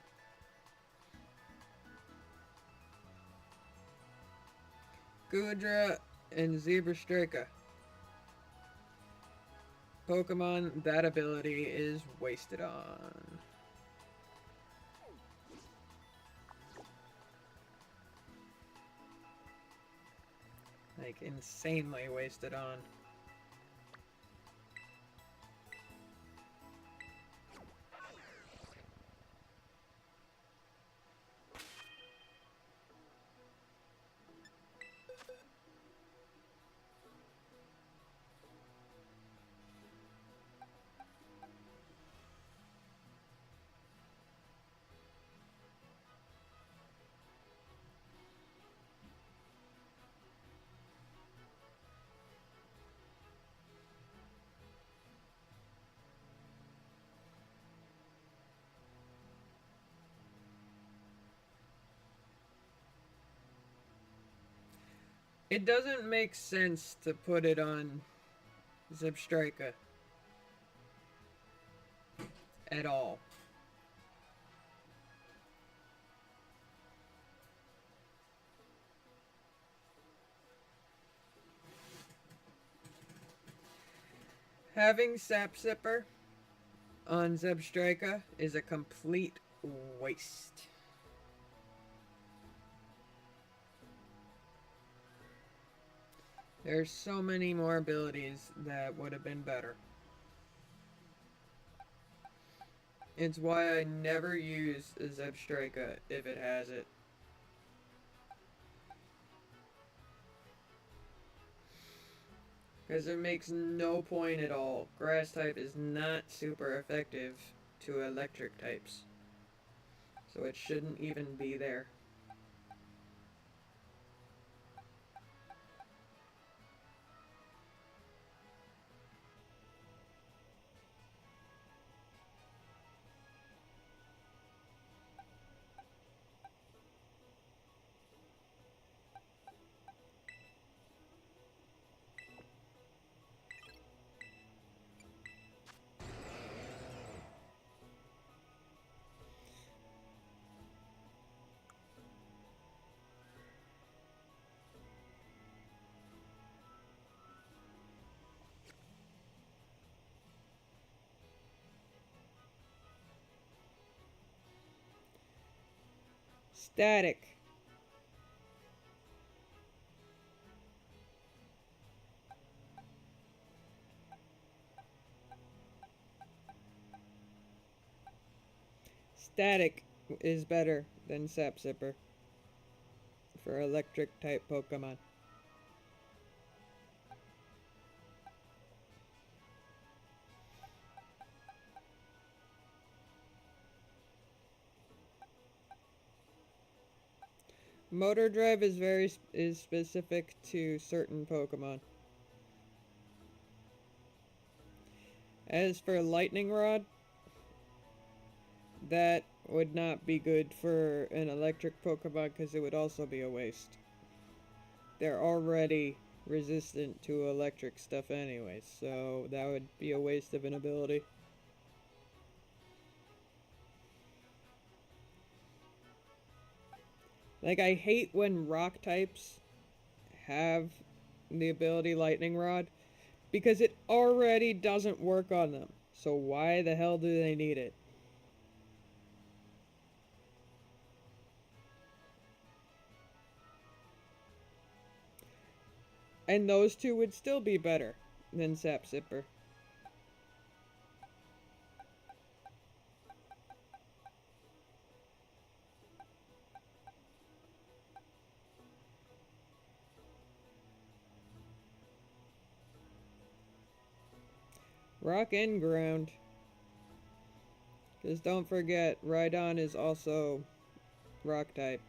Gudra and Zebra Striker. Pokemon, that ability is wasted on. Like, insanely wasted on. It doesn't make sense to put it on Zebstrika at all. Having Sap Sipper on Zebstrika is a complete waste. There's so many more abilities that would have been better. It's why I never use Zebstrika if it has it. Because it makes no point at all. Grass type is not super effective to electric types. So it shouldn't even be there. Static. Static is better than Sap Sipper for electric type Pokemon. Motor Drive is specific to certain Pokemon. As for Lightning Rod, that would not be good for an electric Pokemon because it would also be a waste. They're already resistant to electric stuff anyway, so that would be a waste of an ability. Like, I hate when rock types have the ability Lightning Rod because it already doesn't work on them. So why the hell do they need it? And those two would still be better than Sap Sipper. Rock and ground. Because don't forget, Rhydon is also rock type.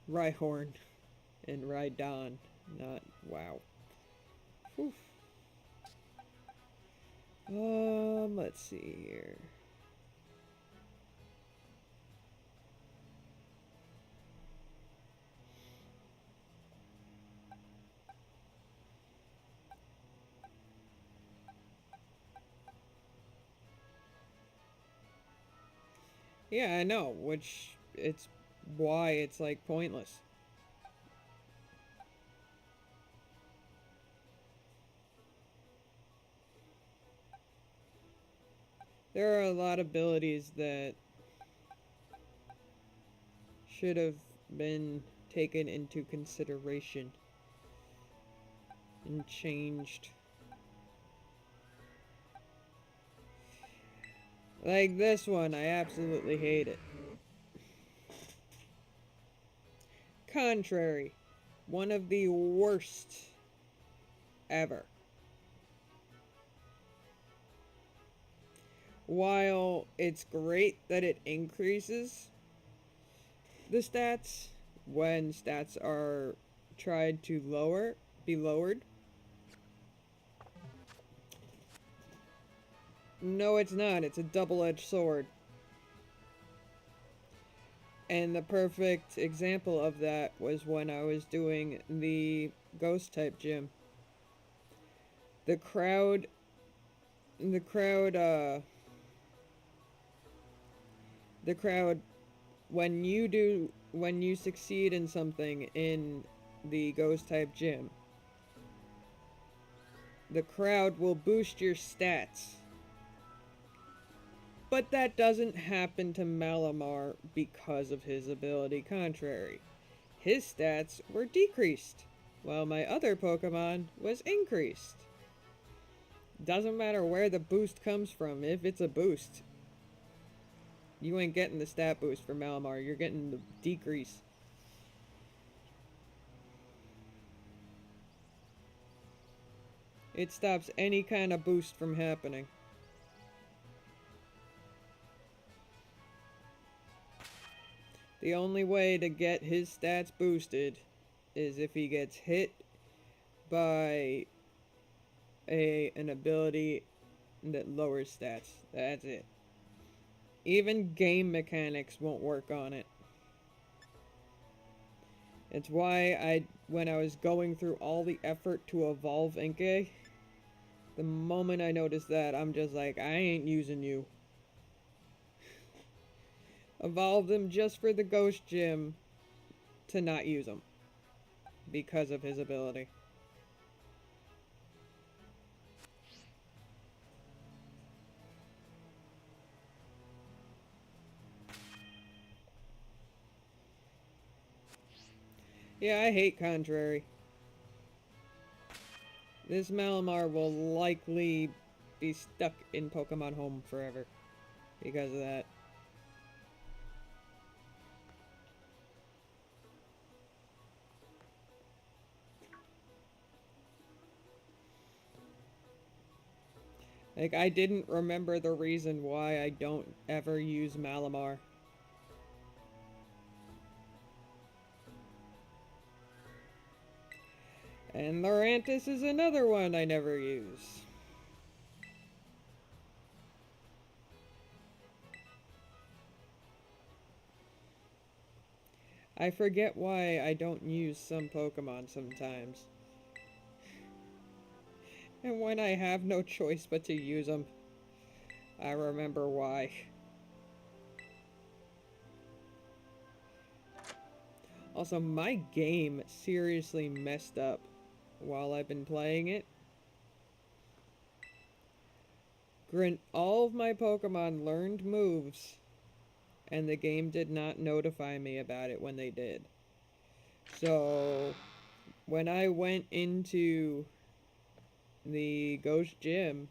Rhyhorn and Rhydon, not wow. Whew. Let's see here. Yeah, I know, which it's why it's like pointless. There are a lot of abilities that should have been taken into consideration and changed. Like this one, I absolutely hate it. Contrary, one of the worst ever. While it's great that it increases the stats when stats are tried to be lowered. No, it's not. It's a double-edged sword. And the perfect example of that was when I was doing the ghost type gym. The crowd the crowd the crowd when you succeed in something in the ghost type gym, the crowd will boost your stats. But that doesn't happen to Malamar because of his ability contrary. His stats were decreased, while my other Pokemon was increased. Doesn't matter where the boost comes from, if it's a boost. You ain't getting the stat boost for Malamar, you're getting the decrease. It stops any kind of boost from happening. The only way to get his stats boosted is if he gets hit by an ability that lowers stats. That's it. Even game mechanics won't work on it. It's why when I was going through all the effort to evolve Inkay, the moment I noticed that, I'm just like, I ain't using you. Evolve them just for the Ghost Gym to not use him because of his ability. Yeah, I hate Contrary. This Malamar will likely be stuck in Pokemon Home forever because of that. Like, I didn't remember the reason why I don't ever use Malamar. And Lurantis is another one I never use. I forget why I don't use some Pokemon sometimes. And when I have no choice but to use them, I remember why. Also, my game seriously messed up while I've been playing it. All of my Pokemon learned moves, and the game did not notify me about it when they did. So, when I went into the Ghost Gym,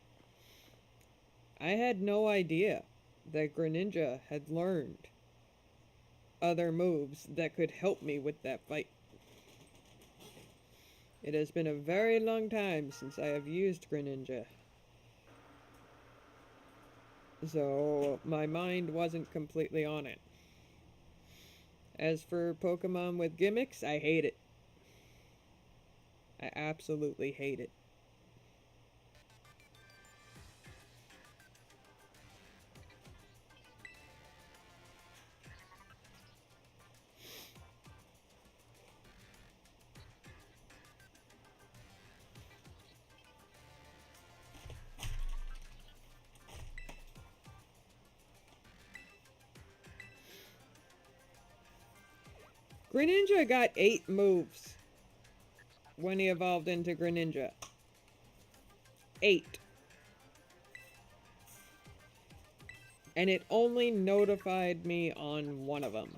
I had no idea that Greninja had learned other moves that could help me with that fight. It has been a very long time since I have used Greninja. So my mind wasn't completely on it. As for Pokemon with gimmicks, I hate it. I absolutely hate it. Greninja got 8 moves when he evolved into Greninja. 8. And it only notified me on one of them.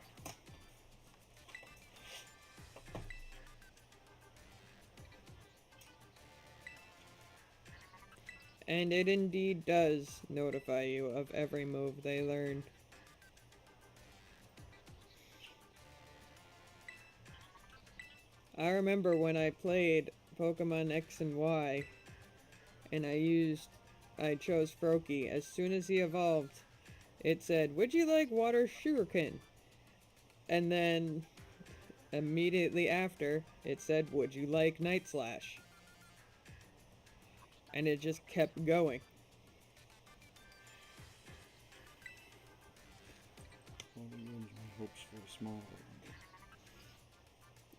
And it indeed does notify you of every move they learn. I remember when I played Pokemon X and Y, and I chose Froakie. As soon as he evolved, it said, "Would you like water sugarcane?" And then, immediately after, it said, "Would you like Night Slash?" And it just kept going. What do you enjoy? hopes for a smaller one.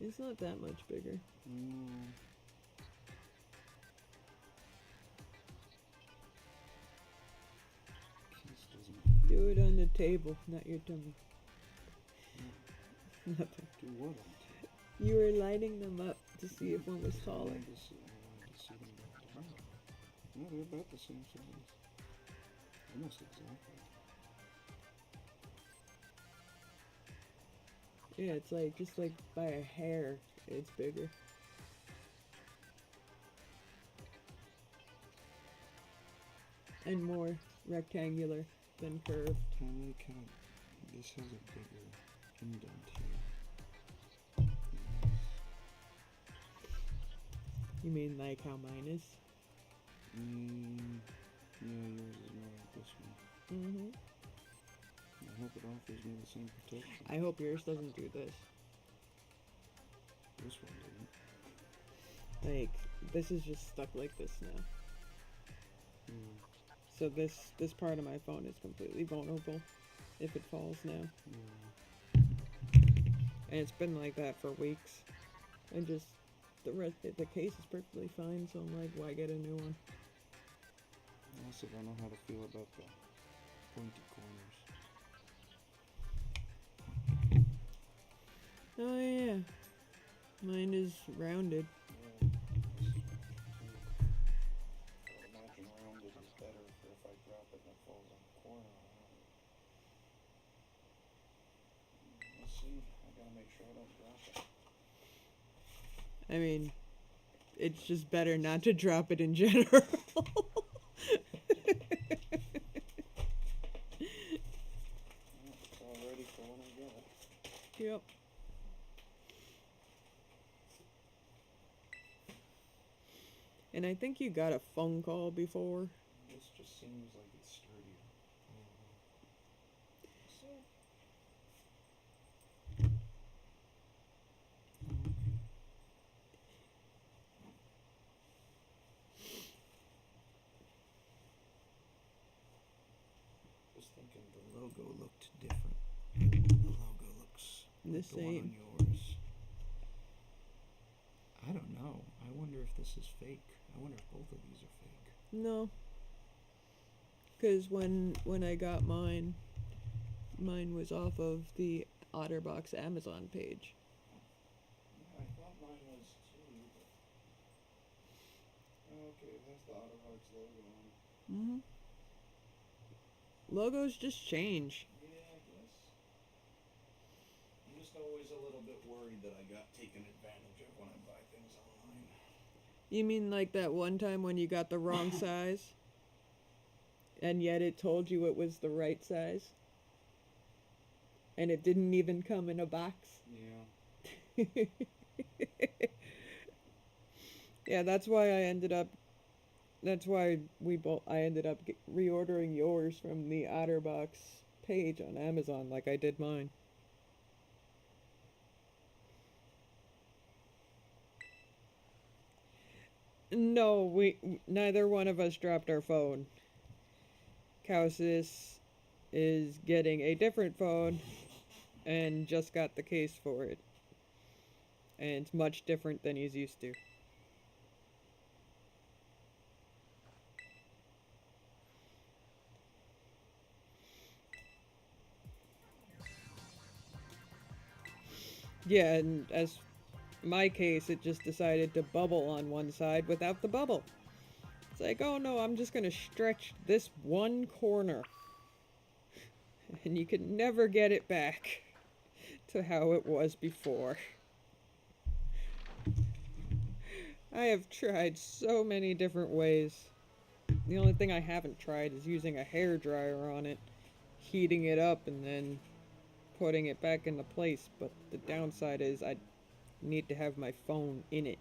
It's not that much bigger. Mm. Case doesn't Do it on the table, not your tummy. Mm. Nothing. Do what on tape? You were lining them up to see if one was I taller. wanted to see them go down. No, they're about the same size. Almost exactly. Yeah, it's like just like by a hair, it's bigger. And more rectangular than curved. This has a bigger indent here. You mean like how mine is? Yeah, yours is more like this one. Mm-hmm. I hope it offers me the same protection. I hope yours doesn't do this. This one didn't. Like, this is just stuck like this now. Mm. So this part of my phone is completely vulnerable if it falls now. And it's been like that for weeks. And just the case is perfectly fine, so I'm like, why get a new one? I also don't know how to feel about the pointy corners. Oh yeah. Mine is rounded. Imagine rounded is better for if I drop it and it falls on the corner. Let's see. I gotta make sure I don't drop it. I mean, it's just better not to drop it in general. It's all ready for when I get it. Yep. And I think you got a phone call before. This just seems like it's sturdier. Just thinking the logo looked different. The logo looks The like the one same. on yours. I don't know. I wonder if this is fake. I wonder if both of these are fake. No. Because when I got mine was off of the OtterBox Amazon page. Yeah, I thought mine was too. But... Okay, that's the OtterBox logo on it. Mm-hmm. Logos just change. Yeah, I guess. I'm just always a little bit worried that I got taken advantage of when I buy things online. You mean like that one time when you got the wrong size? And yet it told you it was the right size? And it didn't even come in a box? Yeah. Yeah, that's why I ended up reordering yours from the OtterBox page on Amazon like I did mine. No, neither one of us dropped our phone. Kalos is getting a different phone and just got the case for it. And it's much different than he's used to. Yeah, and as my case, it just decided to bubble on one side without the bubble. It's like, oh no, I'm just gonna stretch this one corner. And you can never get it back to how it was before. I have tried so many different ways. The only thing I haven't tried is using a hairdryer on it, heating it up, and then putting it back into place. But the downside is I need to have my phone in it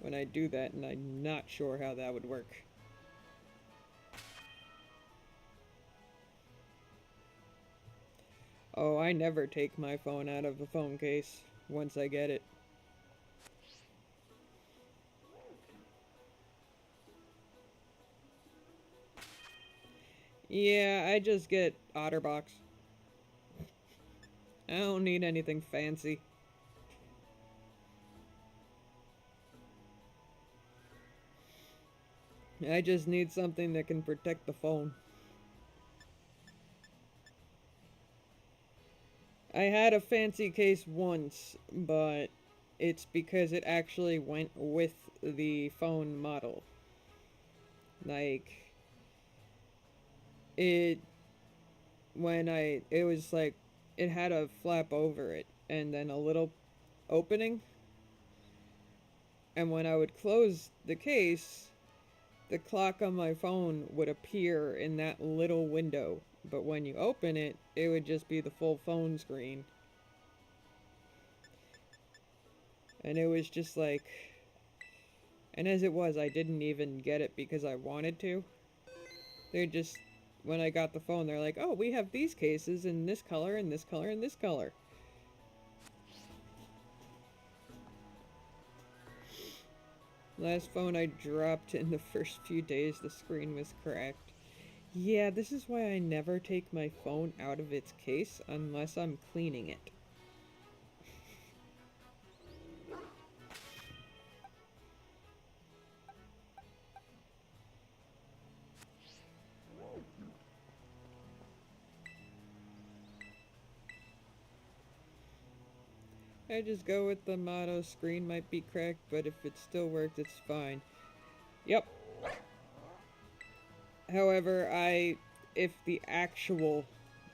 when I do that, and I'm not sure how that would work. Oh, I never take my phone out of the phone case once I get it. Yeah, I just get OtterBox. I don't need anything fancy. I just need something that can protect the phone. I had a fancy case once, but it's because it actually went with the phone model. Like, it, it was like, it had a flap over it and then a little opening. And when I would close the case, the clock on my phone would appear in that little window. But when you open it, it would just be the full phone screen. And it was just like... And as it was, I didn't even get it because I wanted to. They just... When I got the phone, they're like, oh, we have these cases in this color, and this color, and this color. Last phone I dropped in the first few days, the screen was cracked. Yeah, this is why I never take my phone out of its case unless I'm cleaning it. I just go with the motto, screen might be cracked, but if it still works, it's fine. Yep. However, if the actual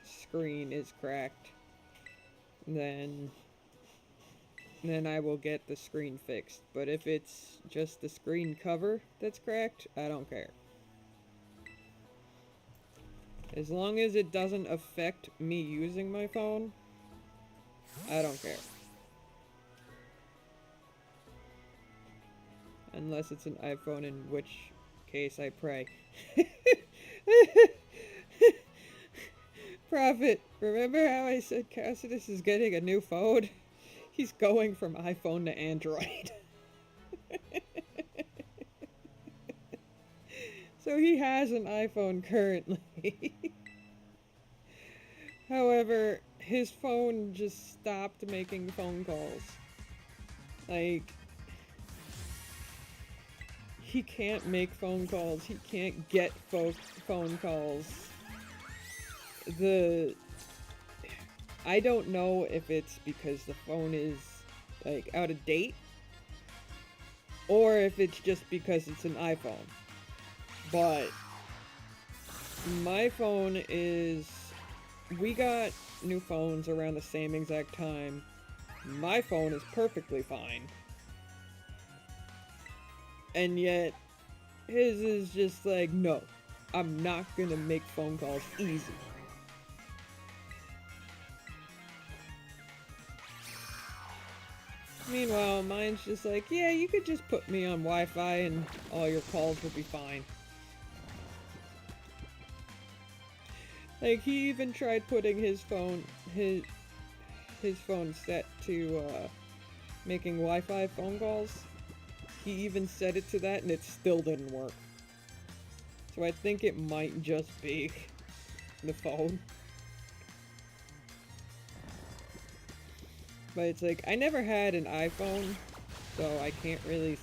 screen is cracked, then I will get the screen fixed. But if it's just the screen cover that's cracked, I don't care. As long as it doesn't affect me using my phone, I don't care. Unless it's an iPhone, in which case I pray. Prophet, remember how I said Cassidus is getting a new phone? He's going from iPhone to Android. So he has an iPhone currently. However, his phone just stopped making phone calls. Like, he can't make phone calls. He can't get phone calls. I don't know if it's because the phone is, like, out of date, or if it's just because it's an iPhone. But my phone is... We got new phones around the same exact time. My phone is perfectly fine. And yet, his is just like, no, I'm not gonna make phone calls easy. Meanwhile, mine's just like, yeah, you could just put me on Wi-Fi and all your calls will be fine. Like, he even tried putting his phone set to, making Wi-Fi phone calls. He even set it to that and it still didn't work. So I think it might just be the phone. But it's like, I never had an iPhone, so I can't really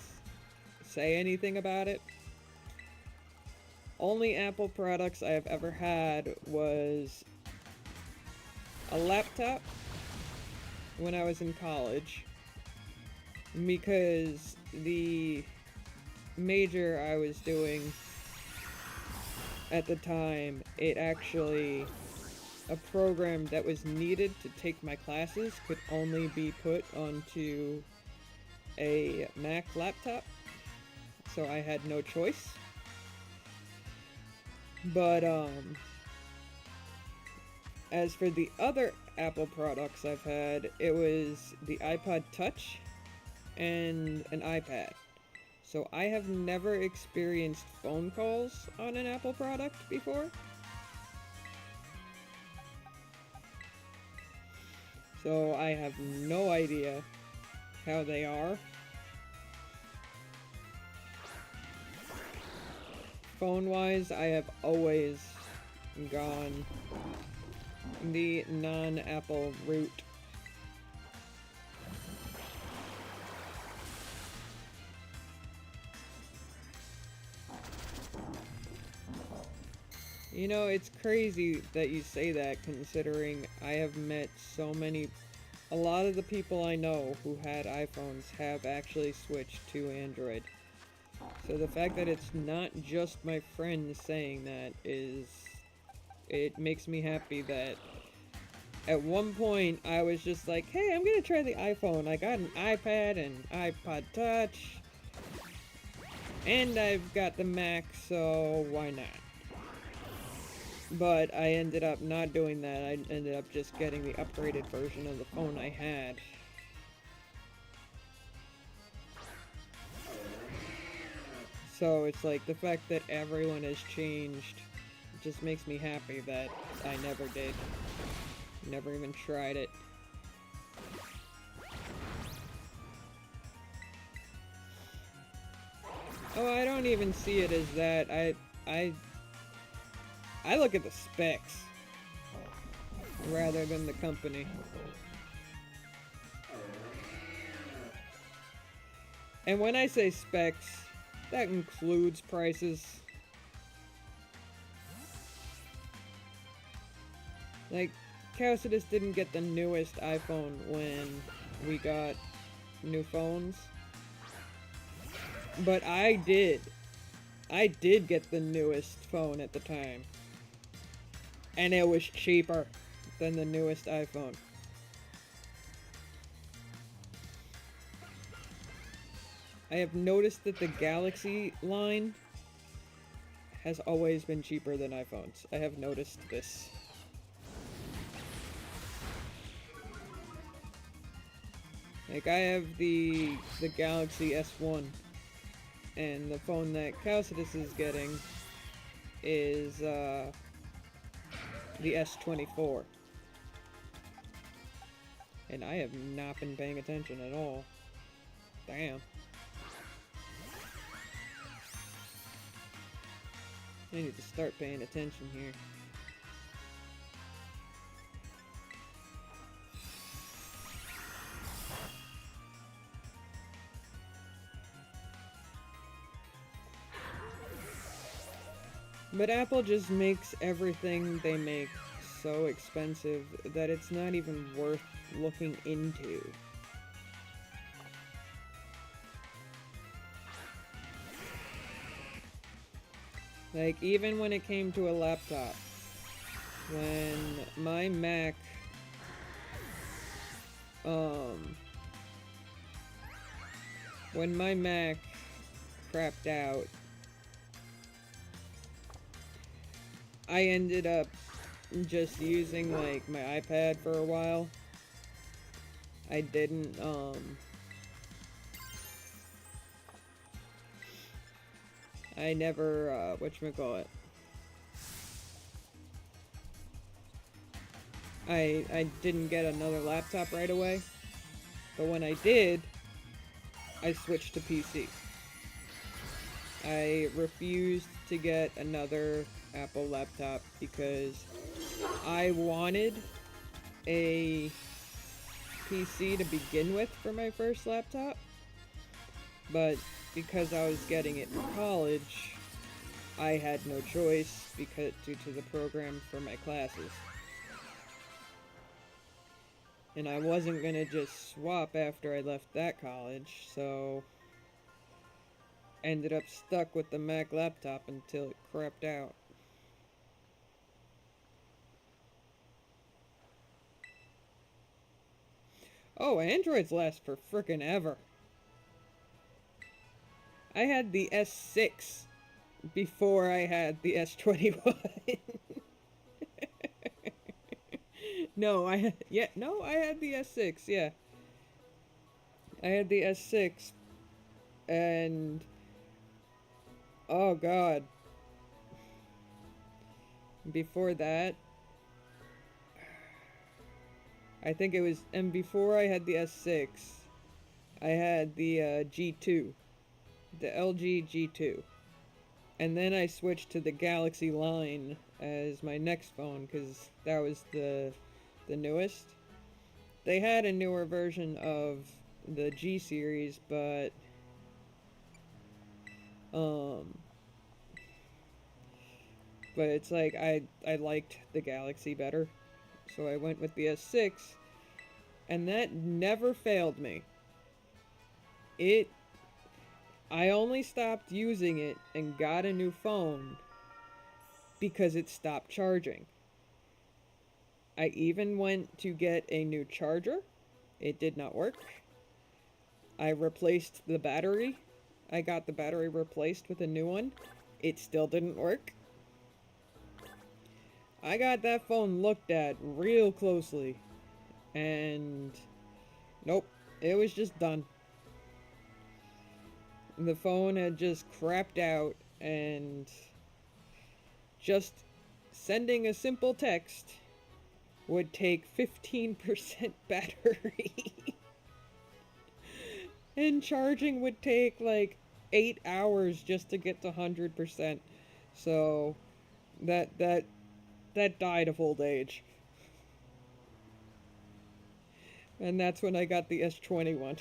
say anything about it. Only Apple products I have ever had was a laptop when I was in college, because the major I was doing at the time, it actually, a program that was needed to take my classes could only be put onto a Mac laptop, so I had no choice. But, as for the other Apple products I've had, it was the iPod Touch and an iPad. So I have never experienced phone calls on an Apple product before. So I have no idea how they are. Phone-wise, I have always gone the non-Apple route. You know, it's crazy that you say that, considering I have met so many. A lot of the people I know who had iPhones have actually switched to Android. So the fact that it's not just my friends saying that is... It makes me happy that at one point I was just like, hey, I'm gonna try the iPhone. I got an iPad and iPod Touch. And I've got the Mac, so why not? But I ended up not doing that. I ended up just getting the upgraded version of the phone I had. So it's like the fact that everyone has changed just makes me happy that I never did. Never even tried it. Oh, I don't even see it as that. I look at the specs rather than the company. And when I say specs, that includes prices. Like, Kalos didn't get the newest iPhone when we got new phones. But I did. I did get the newest phone at the time. And it was cheaper than the newest iPhone. I have noticed that the Galaxy line has always been cheaper than iPhones. I have noticed this. Like, I have the Galaxy S1, and the phone that Kalos is getting is the S24. And I have not been paying attention at all. Damn. I need to start paying attention here. But Apple just makes everything they make so expensive that it's not even worth looking into. Like, even when it came to a laptop, when my Mac, when my Mac crapped out, I ended up just using, like, my iPad for a while. I didn't, I never, whatchamacallit. I didn't get another laptop right away. But when I did, I switched to PC. I refused to get another Apple laptop because I wanted a PC to begin with for my first laptop, but because I was getting it in college, I had no choice because due to the program for my classes. And I wasn't gonna just swap after I left that college, so ended up stuck with the Mac laptop until it crapped out. Oh, Androids last for frickin' ever. I had the S6 before I had the S21. No, I had the S6, yeah. I had the S6 and oh god. Before that, I think it was, and before I had the S6, I had the G2, the LG G2. And then I switched to the Galaxy line as my next phone because that was the newest. They had a newer version of the G series, um but it's like I liked the Galaxy better. So I went with the S6 and that never failed me. It I only stopped using it and got a new phone because it stopped charging. I even went to get a new charger. It did not work. I replaced the battery. I got the battery replaced with a new one. It still didn't work. I got that phone looked at real closely. And nope, it was just done. The phone had just crapped out, and just sending a simple text would take 15% battery. And charging would take like 8 hours just to get to 100%. So that died of old age. And that's when I got the S21.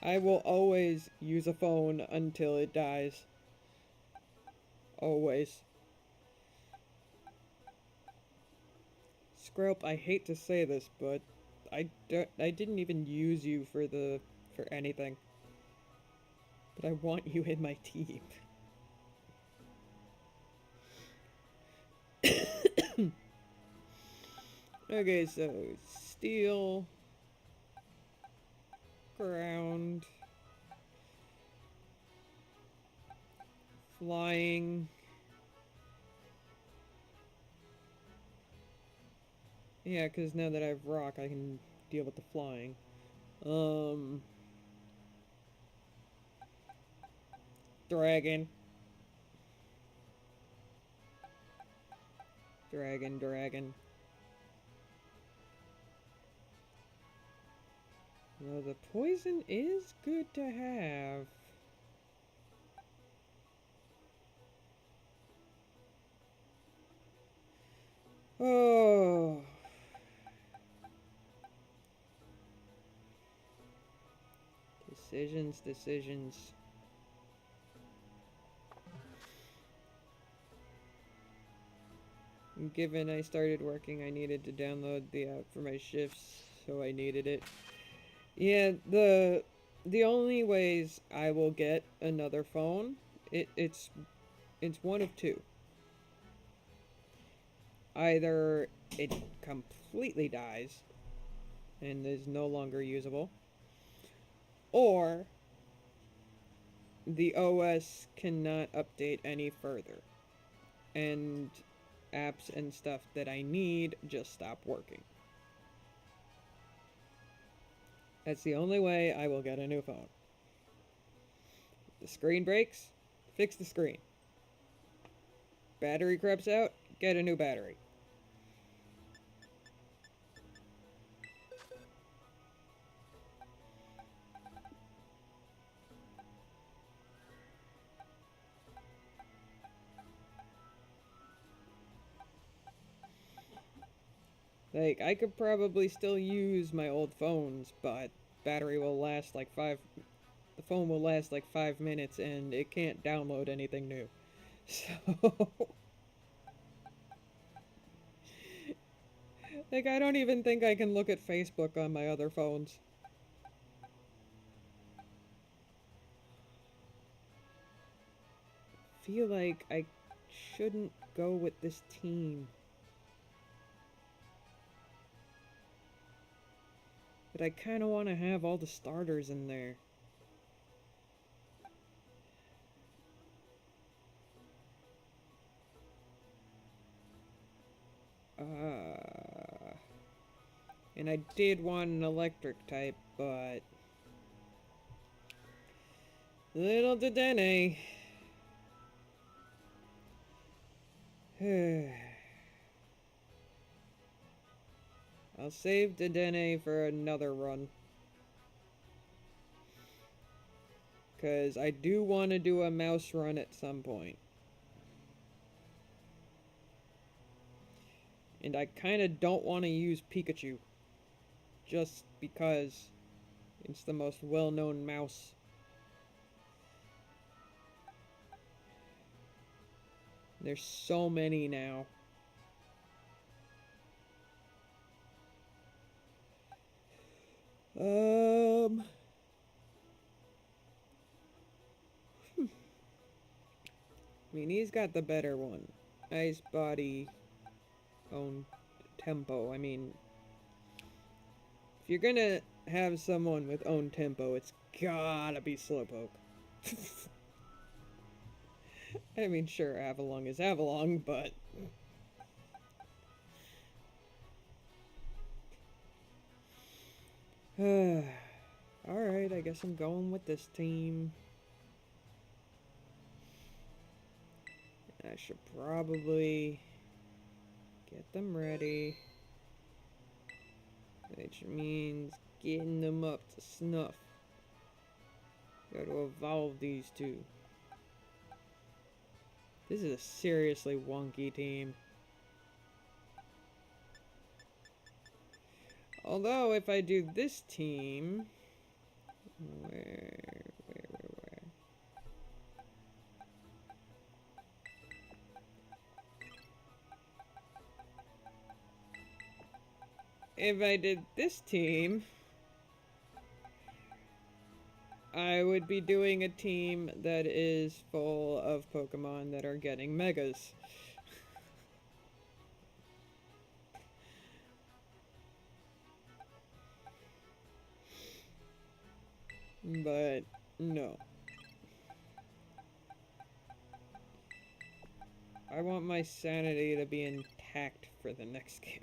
I will always use a phone until it dies. Always. Scrope, I hate to say this, but I didn't even use you for anything. But I want you in my team. Okay, so steel, ground, flying. Yeah, because now that I have rock, I can deal with the flying. Um, dragon. Dragon. Well, the poison is good to have. Oh. Decisions. Given I started working, I needed to download the app for my shifts, so I needed it. Yeah, the only ways I will get another phone, it's one of two. Either it completely dies and is no longer usable, or the OS cannot update any further, and apps and stuff that I need just stop working. That's the only way I will get a new phone. The screen breaks, fix the screen. Battery craps out, get a new battery. Like, I could probably still use my old phones, but battery will last like the phone will last like 5 minutes and it can't download anything new. So, like, I don't even think I can look at Facebook on my other phones. Feel like I shouldn't go with this team. But I kind of want to have all the starters in there. And I did want an electric type, but little did I know. I'll save Dedenne for another run. Because I do want to do a mouse run at some point. And I kind of don't want to use Pikachu. Just because it's the most well-known mouse. There's so many now. I mean, he's got the better one. Ice body, own tempo. I mean, if you're gonna have someone with own tempo, it's gotta be Slowpoke. I mean, sure, Avalon is Avalon, but... Alright, I guess I'm going with this team. I should probably get them ready. Which means getting them up to snuff. Got to evolve these two. This is a seriously wonky team. Although, if I do this team... Where? If I did this team, I would be doing a team that is full of Pokemon that are getting Megas. But, no. I want my sanity to be intact for the next game.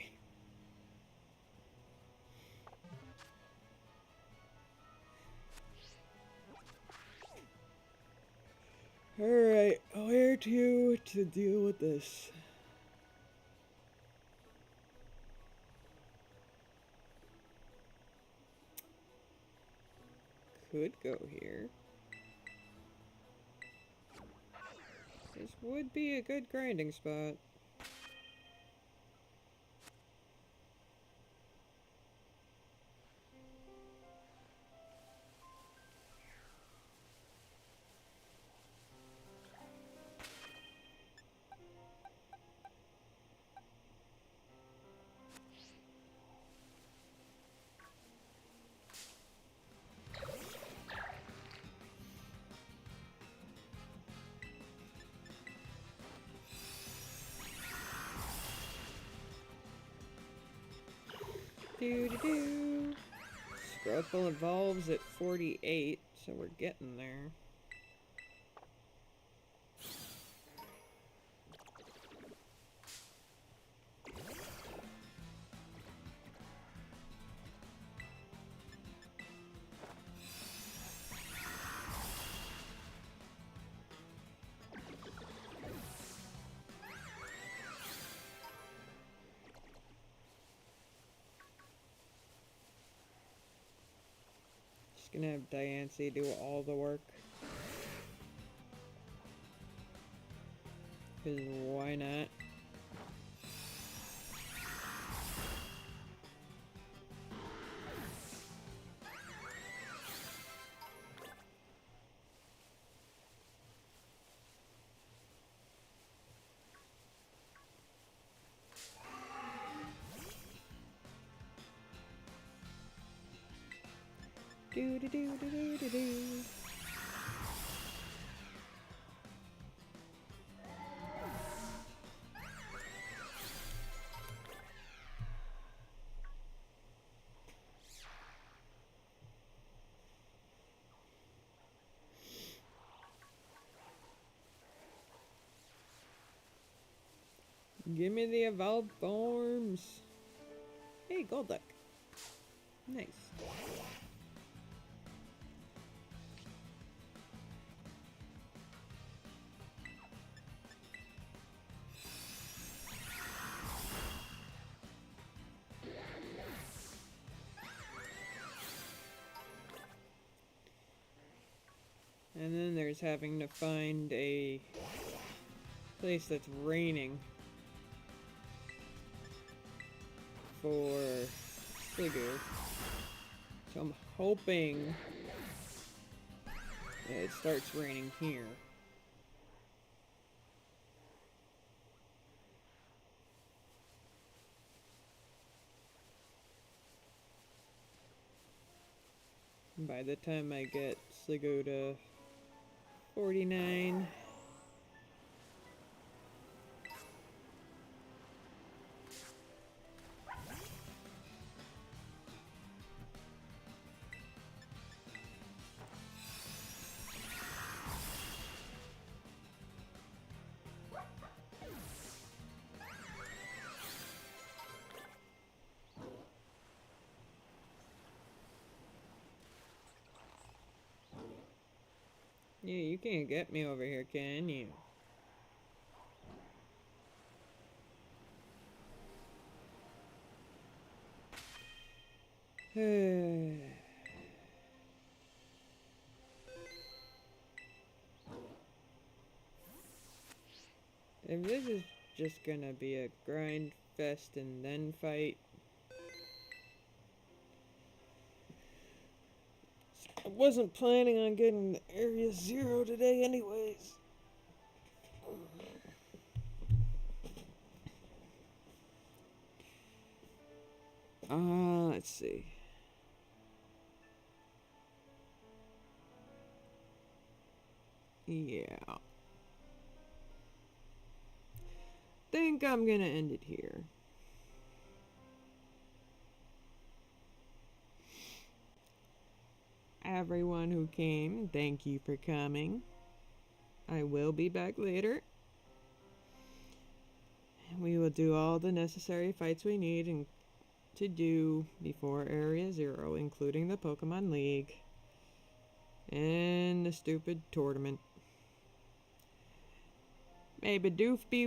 Alright, where to deal with this? Could go here. This would be a good grinding spot. Doo-doo-doo. Scrubble evolves at 48, so we're getting there. Gonna have Diancie do all the work. Cause why not? Do do do do do do do. Give me the evolved forms. Hey, Golduck. Nice. And then there's having to find a place that's raining for Sligo. So I'm hoping that it starts raining here. By the time I get Sligo to 49. Yeah, you can't get me over here, can you? If this is just gonna be a grind fest and then fight, I wasn't planning on getting the Area 0 today anyways. Let's see. Yeah. Think I'm gonna end it here. Everyone who came, thank you for coming. I will be back later. We will do all the necessary fights we need and to do before Area 0, including the Pokemon League and the stupid tournament. Maybe Doof be